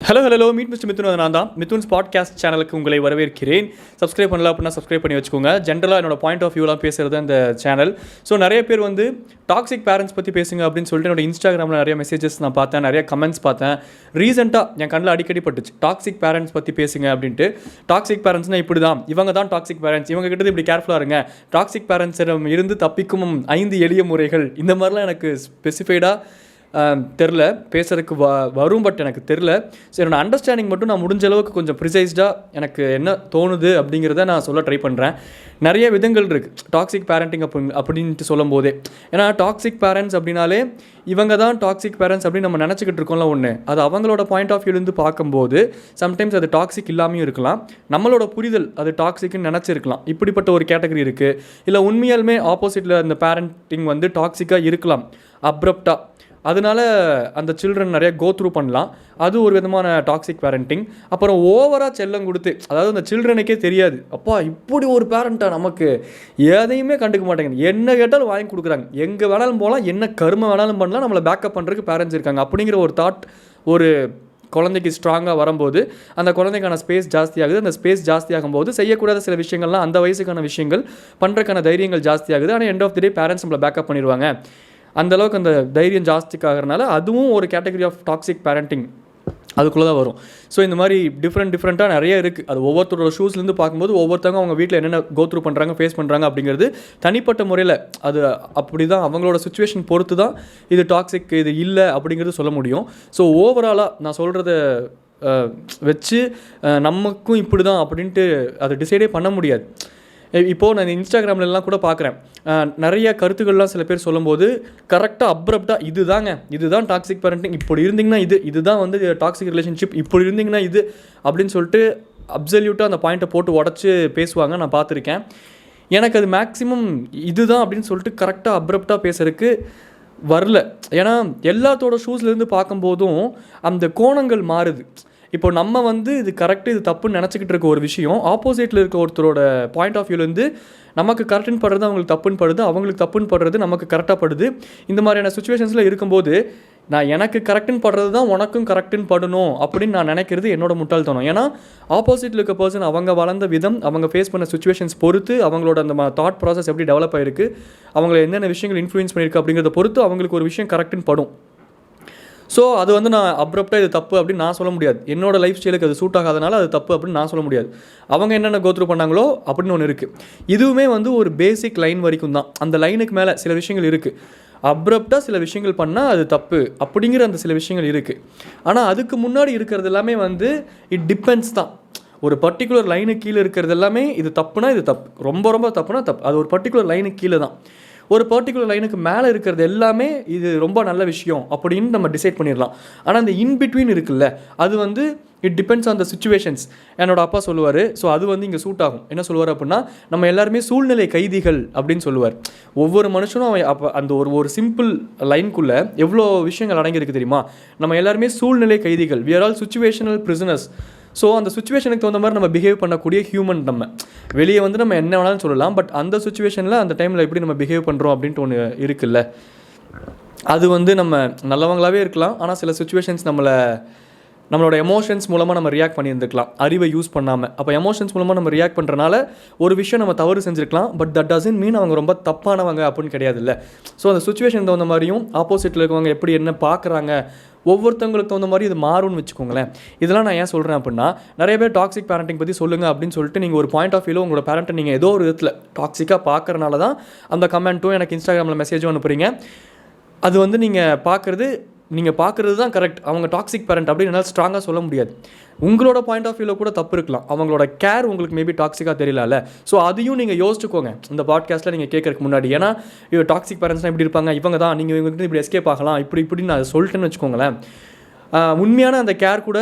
Hello meet mister Mithun. நான் தான் Mithun's podcast சேனலுக்கு உங்களை வரவேற்கிறேன். சப்ஸ்கிரைப் பண்ணல அப்படின்னா சப்ஸ்கிரைப் பண்ணி வச்சுக்கோங்க. ஜென்ரலாக என்னோட பாயிண்ட் ஆஃப் வியூலாம் பேசுகிறது அந்த சேனல். ஸோ நிறைய பேர் வந்து டாக்ஸிக் பேரண்ட்ஸ் பற்றி பேசுங்க அப்படின்னு சொல்லிட்டு என்னோட இன்ஸ்டாகிராமில் நிறைய மெசேஜஸ் நான் பார்த்தேன், நிறைய கமெண்ட்ஸ் பார்த்தேன். ரீசெண்டாக என் கண்ணில் அடிக்கடி பட்டுச்சு டாக்ஸிக் பேரண்ட்ஸ் பற்றி பேசுங்க அப்படின்ட்டு. டாக்ஸிக் பேரண்ட்ஸ்னால் இப்படி தான், இவங்க தான் டாக்ஸிக் பேரண்ட்ஸ், இவங்க கிட்ட இப்படி கேர்ஃபுல்லாக இருங்க, டாக்ஸிக் பேரண்ட்ஸிடம் இருந்து தப்பிக்கும் 5 எளிய முறைகள், இந்த மாதிரிலாம் எனக்கு ஸ்பெசிஃபைடாக தெரில, பேசுறதுக்கு வரும். பட் எனக்கு தெரில. ஸோ என்னோடய அண்டர்ஸ்டாண்டிங் மட்டும் நான் முடிஞ்ச அளவுக்கு கொஞ்சம் ப்ரிசைஸ்டாக எனக்கு என்ன தோணுது அப்படிங்கிறத நான் சொல்ல ட்ரை பண்ணுறேன். நிறைய விதங்கள் இருக்குது டாக்ஸிக் பேரண்டிங் அப்படின்ட்டு சொல்லும் போதே. ஏன்னா டாக்ஸிக் பேரண்ட்ஸ் அப்படின்னாலே இவங்க தான் டாக்ஸிக் பேரண்ட்ஸ் அப்படின்னு நம்ம நினச்சிக்கிட்டு இருக்கோம்ல ஒன்று. அது அவங்களோட பாயிண்ட் ஆஃப் வியூலேருந்து பார்க்கும்போது சம்டைம்ஸ் அது டாக்ஸிக் இல்லாமையும் இருக்கலாம். நம்மளோட புரிதல் அது டாக்ஸிக்னு நினச்சிருக்கலாம். இப்படிப்பட்ட ஒரு கேட்டகரி இருக்குது. இல்லை உண்மையாலுமே ஆப்போசிட்டில் அந்த பேரண்டிங் வந்து டாக்ஸிக்காக இருக்கலாம், அப்ரப்டாக. அதனால அந்த சில்ட்ரன் நிறைய கோ த்ரூ பண்ணலாம். அது ஒரு விதமான டாக்ஸிக் பேரண்டிங். அப்புறம் ஓவராக செல்லம் கொடுத்து, அதாவது அந்த சில்ட்ரனுக்கே தெரியாது, அப்பா இப்படி ஒரு பேரண்ட்டாக, நமக்கு எதையுமே கண்டுக்க மாட்டேங்குது, என்ன கேட்டாலும் வாங்கி கொடுக்குறாங்க, எங்கே வேணாலும் போகலாம், என்ன கருமை வேணாலும் பண்ணலாம், நம்மளை பேக்கப் பண்ணுறதுக்கு பேரண்ட்ஸ் இருக்காங்க அப்படிங்கிற ஒரு தாட் ஒரு குழந்தைக்கு ஸ்ட்ராங்காக வரும்போது அந்த குழந்தைக்கான ஸ்பேஸ் ஜாஸ்தியாகுது. அந்த ஸ்பேஸ் ஜாஸ்தியாகும் போது செய்யக்கூடாத சில விஷயங்கள்லாம், அந்த வயசுக்கான விஷயங்கள் பண்ணுறதுக்கான தைரியங்கள் ஜாஸ்தியாகுது. ஆனால் end of the day parents நம்மளை பேக்கப் பண்ணிடுவாங்க. அந்தளவுக்கு அந்த தைரியம் ஜாஸ்திக்காகிறனால அதுவும் ஒரு கேட்டகரி ஆஃப் டாக்ஸிக் பேரண்டிங் அதுக்குள்ளே தான் வரும். ஸோ இந்த மாதிரி டிஃப்ரெண்ட்டாக நிறைய இருக்குது. அது ஒவ்வொருத்தரோட ஷூஸ்லேருந்து பார்க்கும்போது ஒவ்வொருத்தவங்க அவங்க வீட்டில் என்னென்ன கோ த்ரூ பண்ணுறாங்க, ஃபேஸ் பண்ணுறாங்க அப்படிங்கிறது தனிப்பட்ட முறையில் அது அப்படி தான் அவங்களோட சுச்சுவேஷன் பொறுத்து தான் இது டாக்ஸிக் இது இல்லை அப்படிங்கிறது சொல்ல முடியும். ஸோ ஓவராலாக நான் சொல்கிறத வச்சு நமக்கும் இப்படி தான் அப்படின்ட்டு அதை டிசைடே பண்ண முடியாது. இப்போது நான் இன்ஸ்டாகிராம்லலாம் கூட பார்க்குறேன், நிறைய கருத்துக்கள்லாம் சில பேர் சொல்லும்போது கரெக்டாக அப்ரப்டாக இதுதான் டாக்ஸிக் பேரண்டிங், இப்படி இருந்திங்கன்னா இதுதான் வந்து டாக்ஸிக் ரிலேஷன்ஷிப், இப்படி இருந்திங்கன்னா இது அப்படின்னு சொல்லிட்டு அப்சல்யூட்டாக அந்த பாயிண்ட்டை போட்டு உடச்சி பேசுவாங்க, நான் பார்த்துருக்கேன். எனக்கு அது மேக்ஸிமம் இதுதான் அப்படின்னு சொல்லிட்டு கரெக்டாக அப்ரப்டாக பேசுறதுக்கு வரல. ஏன்னா எல்லாத்தோட ஷூஸ்லேருந்து பார்க்கும்போதும் அந்த கோணங்கள் மாறுது. இப்போ நம்ம வந்து இது கரெக்டு இது தப்புன்னு நினச்சிக்கிட்டு இருக்க ஒரு விஷயம், ஆப்போசிட்டில் இருக்க ஒருத்தரோட பாயிண்ட் ஆஃப் வியூலேருந்து நமக்கு கரெக்டுன்னு படுறது அவங்களுக்கு தப்புன்னு படுது, அவங்களுக்கு தப்புன்னு படுறது நமக்கு கரெக்டாக படுது. இந்த மாதிரியான சுச்சுவேஷன்ஸில் இருக்கும்போது நான் எனக்கு கரெக்டுன்னு படுறது தான் உனக்கும் கரெக்டுன்னு படணும் அப்படின்னு நான் நினைக்கிறது என்னோட முட்டாள்தனம். ஏன்னா ஆப்போசிட்டில் இருக்க பர்சன் அவங்க வளர்ந்த விதம், அவங்க ஃபேஸ் பண்ண சுச்சுவேஷன்ஸ் பொறுத்து, அவங்களோட அந்த தாட் ப்ராசஸ் எப்படி டெவலப் ஆகிருக்கு, அவங்களை என்னென்ன விஷயங்கள் இன்ஃப்ளூயன்ஸ் பண்ணியிருக்கு அப்படிங்கிறத பொறுத்து அவங்களுக்கு ஒரு விஷயம் கரெக்டுன்னு படும். ஸோ அது வந்து நான் அப்ரப்டாக இது தப்பு அப்படின்னு நான் சொல்ல முடியாது. என்னோடய லைஃப் ஸ்டைலுக்கு அது சூட் ஆகாதனால அது தப்பு அப்படின்னு நான் சொல்ல முடியாது. அவங்க என்னென்ன கோத்ரூ பண்ணாங்களோ அப்படின்னு ஒன்று இருக்குது. இதுவுமே வந்து ஒரு பேசிக் லைன் வரைக்கும் தான். அந்த லைனுக்கு மேலே சில விஷயங்கள் இருக்குது. அப்ரப்டாக சில விஷயங்கள் பண்ணால் அது தப்பு அப்படிங்கிற அந்த சில விஷயங்கள் இருக்குது. ஆனால் அதுக்கு முன்னாடி இருக்கிறது எல்லாமே வந்து இட் டிபெண்ட்ஸ் தான். ஒரு பர்டிகுலர் லைனுக்கு கீழே இருக்கிறது எல்லாமே இது தப்புனா இது தப்பு, ரொம்ப தப்புனா தப்பு. அது ஒரு பர்டிகுலர் லைனுக்கு கீழே தான். ஒரு பர்டிகுலர் லைனுக்கு மேலே இருக்கிறது எல்லாமே இது ரொம்ப நல்ல விஷயம் அப்படின்னு நம்ம டிசைட் பண்ணிடலாம். ஆனால் அந்த இன்பிட்வீன் இருக்குல்ல, அது வந்து it depends on the situations. என்னோட அப்பா சொல்லுவார். ஸோ அது வந்து இங்கே சூட் ஆகும். என்ன சொல்லுவார் அப்படின்னா, நம்ம எல்லாருமே சூழ்நிலை கைதிகள் அப்படின்னு சொல்லுவார். ஒவ்வொரு மனுஷனும் அவன் அப்போ அந்த ஒரு சிம்பிள் லைனுக்குள்ளே எவ்வளோ விஷயங்கள் அடங்கியிருக்கு தெரியுமா? நம்ம எல்லாருமே சூழ்நிலை கைதிகள், we are all situational prisoners. So அந்த சுச்சுவேஷனுக்கு தகுந்த மாதிரி நம்ம பிஹேவ் பண்ணக்கூடிய ஹியூமன். நம்ம வெளியே வந்து நம்ம என்ன வேணாலும் சொல்லலாம், பட் அந்த சுச்சுவேஷனில் அந்த டைமில் எப்படி நம்ம பிஹேவ் பண்ணுறோம் அப்படின்ட்டு ஒன்று இருக்குல்ல, அது வந்து நம்ம நல்லவங்களாகவே இருக்கலாம். ஆனால் சில சுச்சுவேஷன்ஸ் நம்மளோட எமோஷன்ஸ் மூலமாக நம்ம ரியாக்ட் பண்ணியிருந்துருக்கலாம், அறிவை யூஸ் பண்ணாமல். அப்போ எமோஷன்ஸ் மூலமாக நம்ம ரியாக்ட் பண்ணுறனால ஒரு விஷயம் நம்ம தவறு செஞ்சுருக்கலாம், பட் தட் டசன்ட் மீன் அவங்க ரொம்ப தப்பானவங்க அப்படின்னு கிடையாது இல்லை. ஸோ அந்த சுச்சுவேஷன் தகுந்த மாதிரியும் ஆப்போசிட்டில் இருக்கவங்க எப்படி என்ன பார்க்குறாங்க, ஒவ்வொருத்தவங்களுக்கு தகுந்த மாதிரி இது மாறும்னு வச்சுக்கோங்களேன். இதெல்லாம் நான் ஏன் சொல்கிறேன் அப்படின்னா, நிறைய பேர் டாக்ஸிக் பேரண்டிங் பற்றி சொல்லுங்கள் அப்படின்னு சொல்லிட்டு நீங்கள் ஒரு பாயிண்ட் ஆஃப் வியூவில் உங்களோட பேரண்ட்டை நீங்கள் ஏதோ ஒரு விதத்தில் டாக்ஸிக்காக பார்க்குறனால தான் அந்த கமெண்ட்டும் எனக்கு இன்ஸ்டாகிராமில் மெசேஜும் அனுப்புகிறீங்க. அது வந்து நீங்கள் பார்க்குறது தான் கரெக்ட். அவங்க டாக்ஸிக் பேரண்ட் அப்படின்னு என்னால் ஸ்ட்ராங்காக சொல்ல முடியாது. உங்களோட பாயிண்ட் ஆஃப் வியூவில் கூட தப்பு இருக்கலாம். அவங்களோட கேர் உங்களுக்கு மேபி டாக்ஸிக்காக தெரியல. ஸோ அதையும் நீங்கள் யோசிச்சுக்கோங்க இந்த பாட்காஸ்ட்டில் நீங்கள் கேட்கறதுக்கு முன்னாடி. ஏன்னா டாக்ஸிக் பேரண்ட்ஸ்லாம் இப்படி இருப்பாங்க, இவங்க தான், நீங்கள் இவங்க இப்படி எஸ்கேப் ஆகலாம், இப்படின்னு நான் சொல்லிட்டேன்னு வச்சுக்கோங்களேன். உண்மையான அந்த கேர் கூட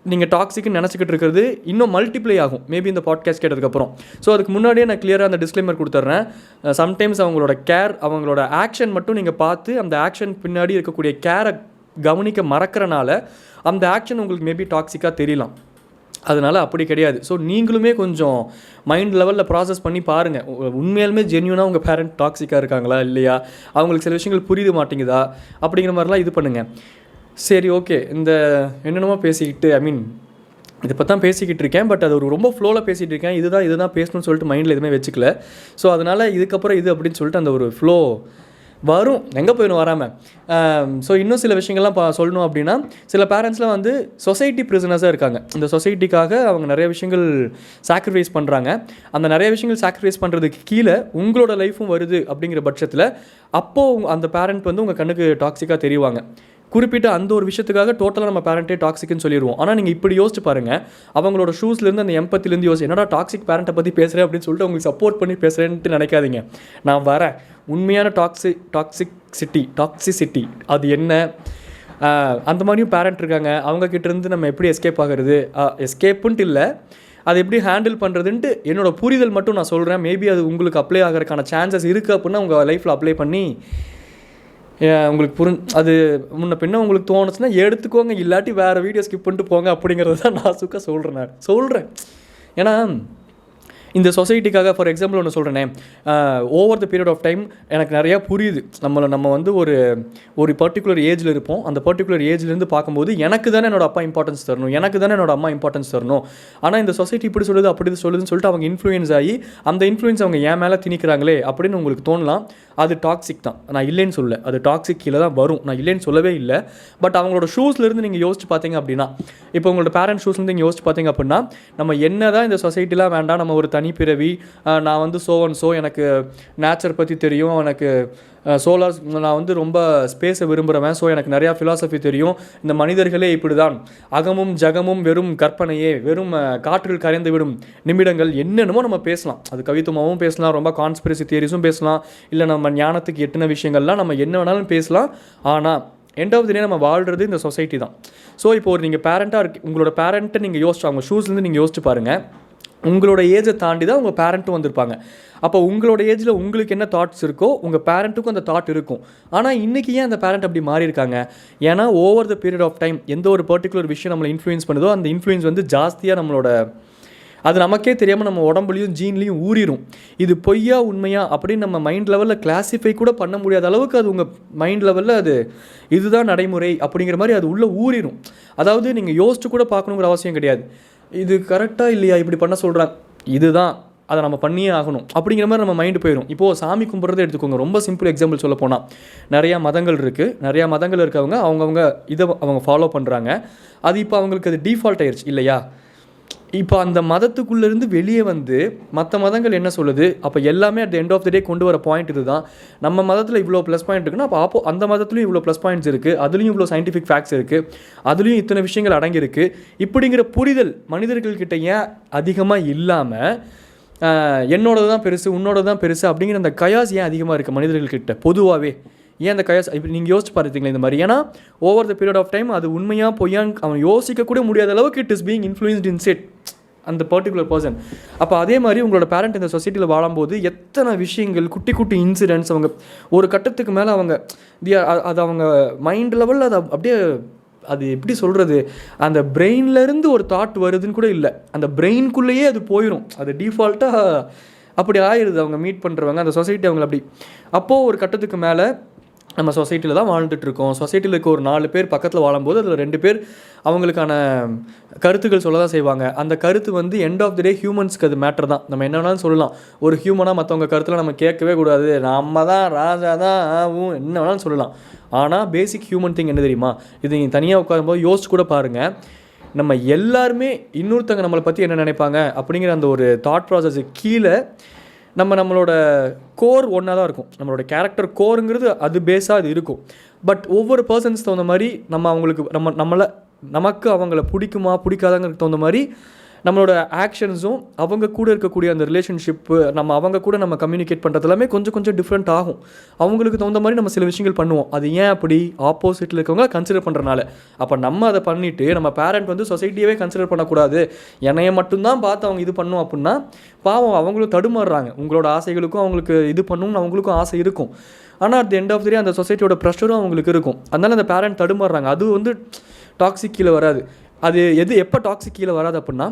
நீங்கள் டாக்ஸிக்னு நினச்சிக்கிட்டு இருக்கிறது இன்னும் மல்டிப்ளை ஆகும் மேபி இந்த பாட்காஸ்ட் கேட்டதுக்கப்புறம். ஸோ அதுக்கு முன்னாடியே நான் கிளியராக அந்த டிஸ்க்ளைமர் கொடுத்துட்றேன். சம்டைம்ஸ் அவங்களோட கேர், அவங்களோட ஆக்ஷன் மட்டும் நீங்கள் பார்த்து அந்த ஆக்ஷன் பின்னாடி இருக்கக்கூடிய கேரை கவனிக்க மறக்கிறனால அந்த ஆக்ஷன் உங்களுக்கு மேபி டாக்ஸிக்காக தெரியலாம். அதனால் அப்படி கிடையாது. ஸோ நீங்களுமே கொஞ்சம் மைண்ட் லெவலில் ப்ராசஸ் பண்ணி பாருங்கள், உண்மையாலுமே ஜென்யூனாக உங்கள் பேரண்ட் டாக்ஸிக்காக இருக்காங்களா இல்லையா, அவங்களுக்கு சில விஷயங்கள் புரிய மாட்டேங்குதா அப்படிங்கிற மாதிரிலாம் இது பண்ணுங்கள். சரி, ஓகே. இந்த என்னென்னமோ பேசிக்கிட்டு இதை பற்றி தான் பேசிக்கிட்டு இருக்கேன். பட் அது ஒரு ரொம்ப ஃப்ளோவில் பேசிகிட்டு இருக்கேன். இதுதான் பேசணும்னு சொல்லிட்டு மைண்டில் எதுவுமே வச்சுக்கல. ஸோ அதனால் இதுக்கப்புறம் இது அப்படின்னு சொல்லிட்டு அந்த ஒரு ஃப்ளோ வரும், எங்கே போயிடும் வராமல். ஸோ இன்னும் சில விஷயங்கள்லாம் சொல்லணும் அப்படின்னா, சில பேரண்ட்ஸ்லாம் வந்து சொசைட்டி ப்ரிசனர்ஸாக இருக்காங்க. இந்த சொசைட்டிக்காக அவங்க நிறைய விஷயங்கள் சாக்ரிஃபைஸ் பண்ணுறாங்க. அந்த நிறைய விஷயங்கள் சாக்ரிஃபைஸ் பண்ணுறதுக்கு கீழே உங்களோட லைஃப்பும் வருது அப்படிங்கிற பட்சத்தில் அப்போது அந்த பேரண்ட் வந்து உங்கள் கண்ணுக்கு டாக்ஸிக்காக தெரிவாங்க. குறிப்பிட்ட அந்த ஒரு விஷயத்துக்காக டோட்டலாக நம்ம பேரண்ட்டே டாக்ஸிக்னு சொல்லிடுவோம். ஆனால் நீங்கள் இப்படி யோசிச்சு பாருங்கள், அவங்களோட ஷூஸ்லேருந்து அந்த எம்பத்திலேருந்து யோசிச்சு என்னடா டாக்ஸிக் பேரண்ட்டை பற்றி பேசுகிறேன் அப்படின்னு சொல்லிட்டு உங்களுக்கு சப்போர்ட் பண்ணி பேசுகிறேன்ட்டு நினைக்காதீங்க. நான் வரேன். உண்மையான டாக்ஸிசிட்டி அது என்ன, அந்த மாதிரியும் பேரண்ட் இருக்காங்க. அவங்கக்கிட்டேருந்து நம்ம எப்படி எஸ்கேப் ஆகிறது, எஸ்கேப்புன்ட்டு இல்லை, அதை எப்படி ஹேண்டில் பண்ணுறதுன்ட்டு என்னோடய புரிதல் மட்டும் நான் சொல்கிறேன். மேபி அது உங்களுக்கு அப்ளை ஆகிறதுக்கான சான்சஸ் இருக்குது அப்படின்னா உங்கள் லைஃப்பில் அப்ளை பண்ணி உங்களுக்கு அது முன்ன பின்ன உங்களுக்கு தோணுச்சுன்னா எடுத்துக்கோங்க, இல்லாட்டி வேறு வீடியோ ஸ்கிப் பண்ணிட்டு போங்க அப்படிங்கிறது தான் நான் சொல்கிறேன். ஏன்னா இந்த சொசைட்டிக்காக ஃபார் எக்ஸாம்பிள் ஒன்று சொல்கிறேனே, over the period of time எனக்கு நிறையா புரியுது. நம்ம வந்து ஒரு பர்டிகுலர் ஏஜில் இருப்போம். அந்த பர்டிகுலர் ஏஜ்லேருந்து பார்க்கும்போது எனக்கு தானே என்னோட அப்பா இம்பார்ட்டன்ஸ் தரணும், எனக்கு தானே என்னோட அம்மா இம்பார்ட்டன்ஸ் தரணும். ஆனால் இந்த சொசைட்டி இப்படி சொல்லுது அப்படி சொல்லுதுன்னு சொல்லிட்டு அவங்க இன்ஃப்ளூயன்ஸ் ஆகி அந்த இன்ஃப்ளூயன்ஸ் அவங்க ஏன் மேலே திணிக்கிறாங்களே அப்படின்னு உங்களுக்கு தோணலாம். அது டாக்ஸிக் தான், நான் இல்லைன்னு சொல்ல. அது டாக்ஸிக் கீழே தான் வரும், நான் இல்லைன்னு சொல்லவே இல்லை. பட் அவங்களோட ஷூஸ்லேருந்து நீங்கள் யோசிச்சு பார்த்தீங்க அப்படின்னா, இப்போ உங்களோட பேரண்ட் ஷூஸ்லேருந்து நீங்கள் யோசிச்சு பார்த்தீங்க அப்படின்னா, நம்ம என்ன தான் இந்த சொசைட்டிலாம் வேண்டாம், நம்ம ஒரு தனிப்பிறவி, நான் வந்து ஸோ எனக்கு நேச்சர் பற்றி தெரியும், எனக்கு சோலார், நான் வந்து ரொம்ப ஸ்பேஸை விரும்புகிறவன், ஸோ எனக்கு நிறையா ஃபிலாசபி தெரியும், இந்த மனிதர்களே இப்படி தான், அகமும் ஜகமும் வெறும் கற்பனையே, வெறும் காற்றில் கரைந்து விடும் நிமிடங்கள், என்னென்னமோ நம்ம பேசலாம். அது கவித்துவமாகவும் பேசலாம், ரொம்ப கான்ஸ்பிரசி தியரிஸும் பேசலாம், இல்லை நம்ம ஞானத்துக்கு எட்டின விஷயங்கள்லாம் நம்ம என்ன வேணாலும் பேசலாம். ஆனால் எண்ட் ஆஃப் தி டே நம்ம வாழ்கிறது இந்த சொசைட்டி தான். ஸோ இப்போ நீங்கள் பேரண்ட்டாக உங்களோட பேரண்ட்டை நீங்கள் யோசிச்சு அவங்க ஷூஸ்லேருந்து நீங்கள் யோசிச்சு பாருங்கள். உங்களோட ஏஜை தாண்டி தான் உங்கள் பேரண்ட்டும் வந்திருப்பாங்க. அப்போ உங்களோட ஏஜில் உங்களுக்கு என்ன தாட்ஸ் இருக்கோ உங்கள் பேரண்ட்டுக்கும் அந்த தாட் இருக்கும். ஆனால் இன்றைக்கி ஏன் அந்த பேரண்ட் அப்படி மாறி இருக்காங்க? ஏன்னா over the period of time எந்த ஒரு பர்டிகுலர் விஷயம் நம்மளை இன்ஃப்ளூயன்ஸ் பண்ணுதோ அந்த இன்ஃப்ளூயன்ஸ் வந்து ஜாஸ்தியாக நம்மளோட, அது நமக்கே தெரியாமல் நம்ம உடம்புலையும் ஜீன்லேயும் ஊறிடும். இது பொய்யா உண்மையா அப்படின்னு நம்ம மைண்ட் லெவலில் கிளாஸிஃபை கூட பண்ண முடியாத அளவுக்கு அது உங்கள் மைண்ட் லெவலில் அது இதுதான் நடைமுறை அப்படிங்கிற மாதிரி அது உள்ளே ஊறிடும். அதாவது நீங்கள் யோசிச்சு கூட பார்க்கணுங்கிற அவசியம் கிடையாது. இது கரெக்டாக இல்லையா, இப்படி பண்ண சொல்கிறாங்க, இதுதான், அதை நம்ம பண்ணியே ஆகணும் அப்படிங்கிற மாதிரி நம்ம மைண்டு போயிடும். இப்போது சாமி கும்பிட்றதை எடுத்துக்கோங்க. ரொம்ப சிம்பிள் எக்ஸாம்பிள் சொல்ல போனால், நிறையா மதங்கள் இருக்குது. நிறையா மதங்கள் இருக்கவங்க அவங்கவுங்க இதை அவங்க ஃபாலோ பண்ணுறாங்க. அது இப்போ அவங்களுக்கு அது டிஃபால்ட் ஆயிடுச்சு இல்லையா? இப்போ அந்த மதத்துக்குள்ளேருந்து வெளியே வந்து மற்ற மதங்கள் என்ன சொல்லுது, அப்போ எல்லாமே at the end of the day கொண்டு வர பாயிண்ட் இது தான். நம்ம மதத்தில் இவ்வளோ ப்ளஸ் பாயிண்ட் இருக்குன்னா அப்போ அந்த மதத்துலையும் இவ்வளோ ப்ளஸ் பாயிண்ட்ஸ் இருக்குது, அதுலேயும் இவ்வளோ சயின்டிஃபிக் ஃபேக்ட்ஸ் இருக்குது, அதுலேயும் இத்தனை விஷயங்கள் அடங்கியிருக்கு. இப்படிங்கிற புரிதல் மனிதர்கள்கிட்ட ஏன் அதிகமாக இல்லாமல் என்னோடது தான் பெருசு உன்னோட தான் பெருசு அப்படிங்கிற அந்த கயாஸ் ஏன் அதிகமாக இருக்குது மனிதர்கள்கிட்ட பொதுவாகவே? ஏன் அந்த கயாஸ் இப்போ நீங்கள் யோசிச்சு பார்த்தீங்களா இந்த மாதிரி? ஏன்னா over the period of time அது உண்மையாக பொய்யான்னு அவன் யோசிக்கக்கூட முடியாத அளவுக்கு it is being influenced in set அந்த பர்டிகுலர் பர்சன். அப்போ அதே மாதிரி உங்களோட பேரண்ட் இந்த சொசைட்டியில் வாழும்போது எத்தனை விஷயங்கள், குட்டி குட்டி இன்சிடென்ட்ஸ், அவங்க ஒரு கட்டத்துக்கு மேலே அவங்க அது அவங்க மைண்ட் லெவலில் அதை அப்படியே, அது எப்படி சொல்கிறது, அந்த பிரெயின்லேருந்து ஒரு தாட் வருதுன்னு கூட இல்லை, அந்த பிரெயின்குள்ளேயே அது போயிடும். அது டிஃபால்ட்டாக அப்படி ஆயிடுது. அவங்க மீட் பண்ணுறவங்க அந்த சொசைட்டி அவங்களை அப்படி. அப்போது ஒரு கட்டத்துக்கு மேலே நம்ம சொசைட்டியில் தான் வாழ்ந்துட்டுருக்கோம். சொசைட்டியில் இருக்க ஒரு 4 பேர் பக்கத்தில் வாழும்போது அதில் 2 பேர் அவங்களுக்கான கருத்துக்கள் சொல்ல தான் செய்வாங்க. அந்த கருத்து வந்து எண்ட் ஆஃப் தி டே ஹியூமன்ஸ்க்கு அது மேட்டர் தான். நம்ம என்ன வேணாலும் சொல்லலாம். ஒரு ஹியூமனாக மற்றவங்க கருத்தில் நம்ம கேட்கவே கூடாது, நம்ம தான் ராஜா தான் ஆகும், என்ன வேணாலும் சொல்லலாம். ஆனால் பேசிக் ஹியூமன் திங் என்ன தெரியுமா? இது நீங்கள் தனியாக உட்காரும்போது யோசிச்சு கூட பாருங்கள். நம்ம எல்லாருமே இன்னொருத்தங்க நம்மளை பற்றி என்ன நினைப்பாங்க அப்படிங்கிற அந்த ஒரு தாட் ப்ராசஸுக்கு கீழே நம்மளோட கோர் ஒன்றா தான் இருக்கும். நம்மளோட கேரக்டர் கோருங்கிறது அது பேஸாக அது இருக்கும். பட் ஒவ்வொரு பர்சன்ஸ் தகுந்த மாதிரி நம்ம அவங்களுக்கு நமக்கு அவங்கள பிடிக்குமா பிடிக்காதங்கிறதுக்கு தகுந்த மாதிரி நம்மளோட ஆக்ஷன்ஸும் அவங்க கூட இருக்கக்கூடிய அந்த ரிலேஷன்ஷிப்பு அவங்க கூட நம்ம கம்யூனிகேட் பண்ணுறது எல்லாமே கொஞ்சம் கொஞ்சம் டிஃப்ரெண்ட் ஆகும். அவங்களுக்கு தகுந்த மாதிரி நம்ம சில விஷயங்கள் பண்ணுவோம். அது ஏன் அப்படி? ஆப்போசிட்டில் இருக்கவங்க கன்சிடர் பண்ணுறனால. அப்போ நம்ம அதை பண்ணிவிட்டு நம்ம பேரண்ட் வந்து சொசைட்டியவே கன்சிடர் பண்ணக்கூடாது, என்னையை மட்டும்தான் பார்த்து அவங்க இது பண்ணும் அப்படின்னா பாவம் அவங்களும் தடுமாறுறாங்க. உங்களோட ஆசைகளுக்கும் அவங்களுக்கு இது பண்ணணும்னு அவங்களுக்கும் ஆசை இருக்கும். ஆனால் at the end of the day அந்த சொசைட்டியோட ப்ரெஷரும் அவங்களுக்கு இருக்கும். அதனால் அந்த பேரண்ட் தடுமாறுறாங்க. அது வந்து டாக்ஸிக் கீழே வராது. அது எப்போ டாக்ஸிக் கீழே வராது அப்படின்னா,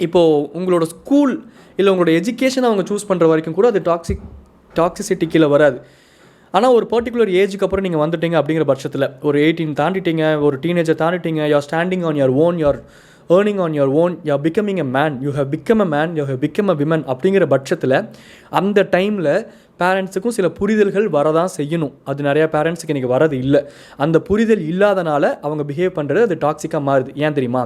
இப்போது உங்களோட ஸ்கூல் இல்லை உங்களோட எஜுகேஷனை அவங்க சூஸ் பண்ணுற வரைக்கும் கூட அது டாக்ஸிசிட்டி கீழே வராது. ஆனால் ஒரு பர்டிகுலர் ஏஜுக்கு அப்புறம் நீங்கள் வந்துட்டீங்க அப்படிங்கிற பட்சத்தில் ஒரு 18 தாண்டிட்டீங்க, ஒரு டீனேஜர் தாண்டிட்டீங்க, you are standing on your own, you are earning on your own, you are becoming a man, you have become a man, you have become a women அப்படிங்கிற பட்சத்தில் அந்த டைமில் பேரண்ட்ஸுக்கும் சில புரிதல்கள் வரதான் செய்யணும். அது நிறையா பேரண்ட்ஸுக்கு இன்றைக்கி வரது இல்லை. அந்த புரிதல் இல்லாதனால அவங்க பிஹேவ் பண்ணுறது அது டாக்ஸிக்காக மாறுது. ஏன் தெரியுமா?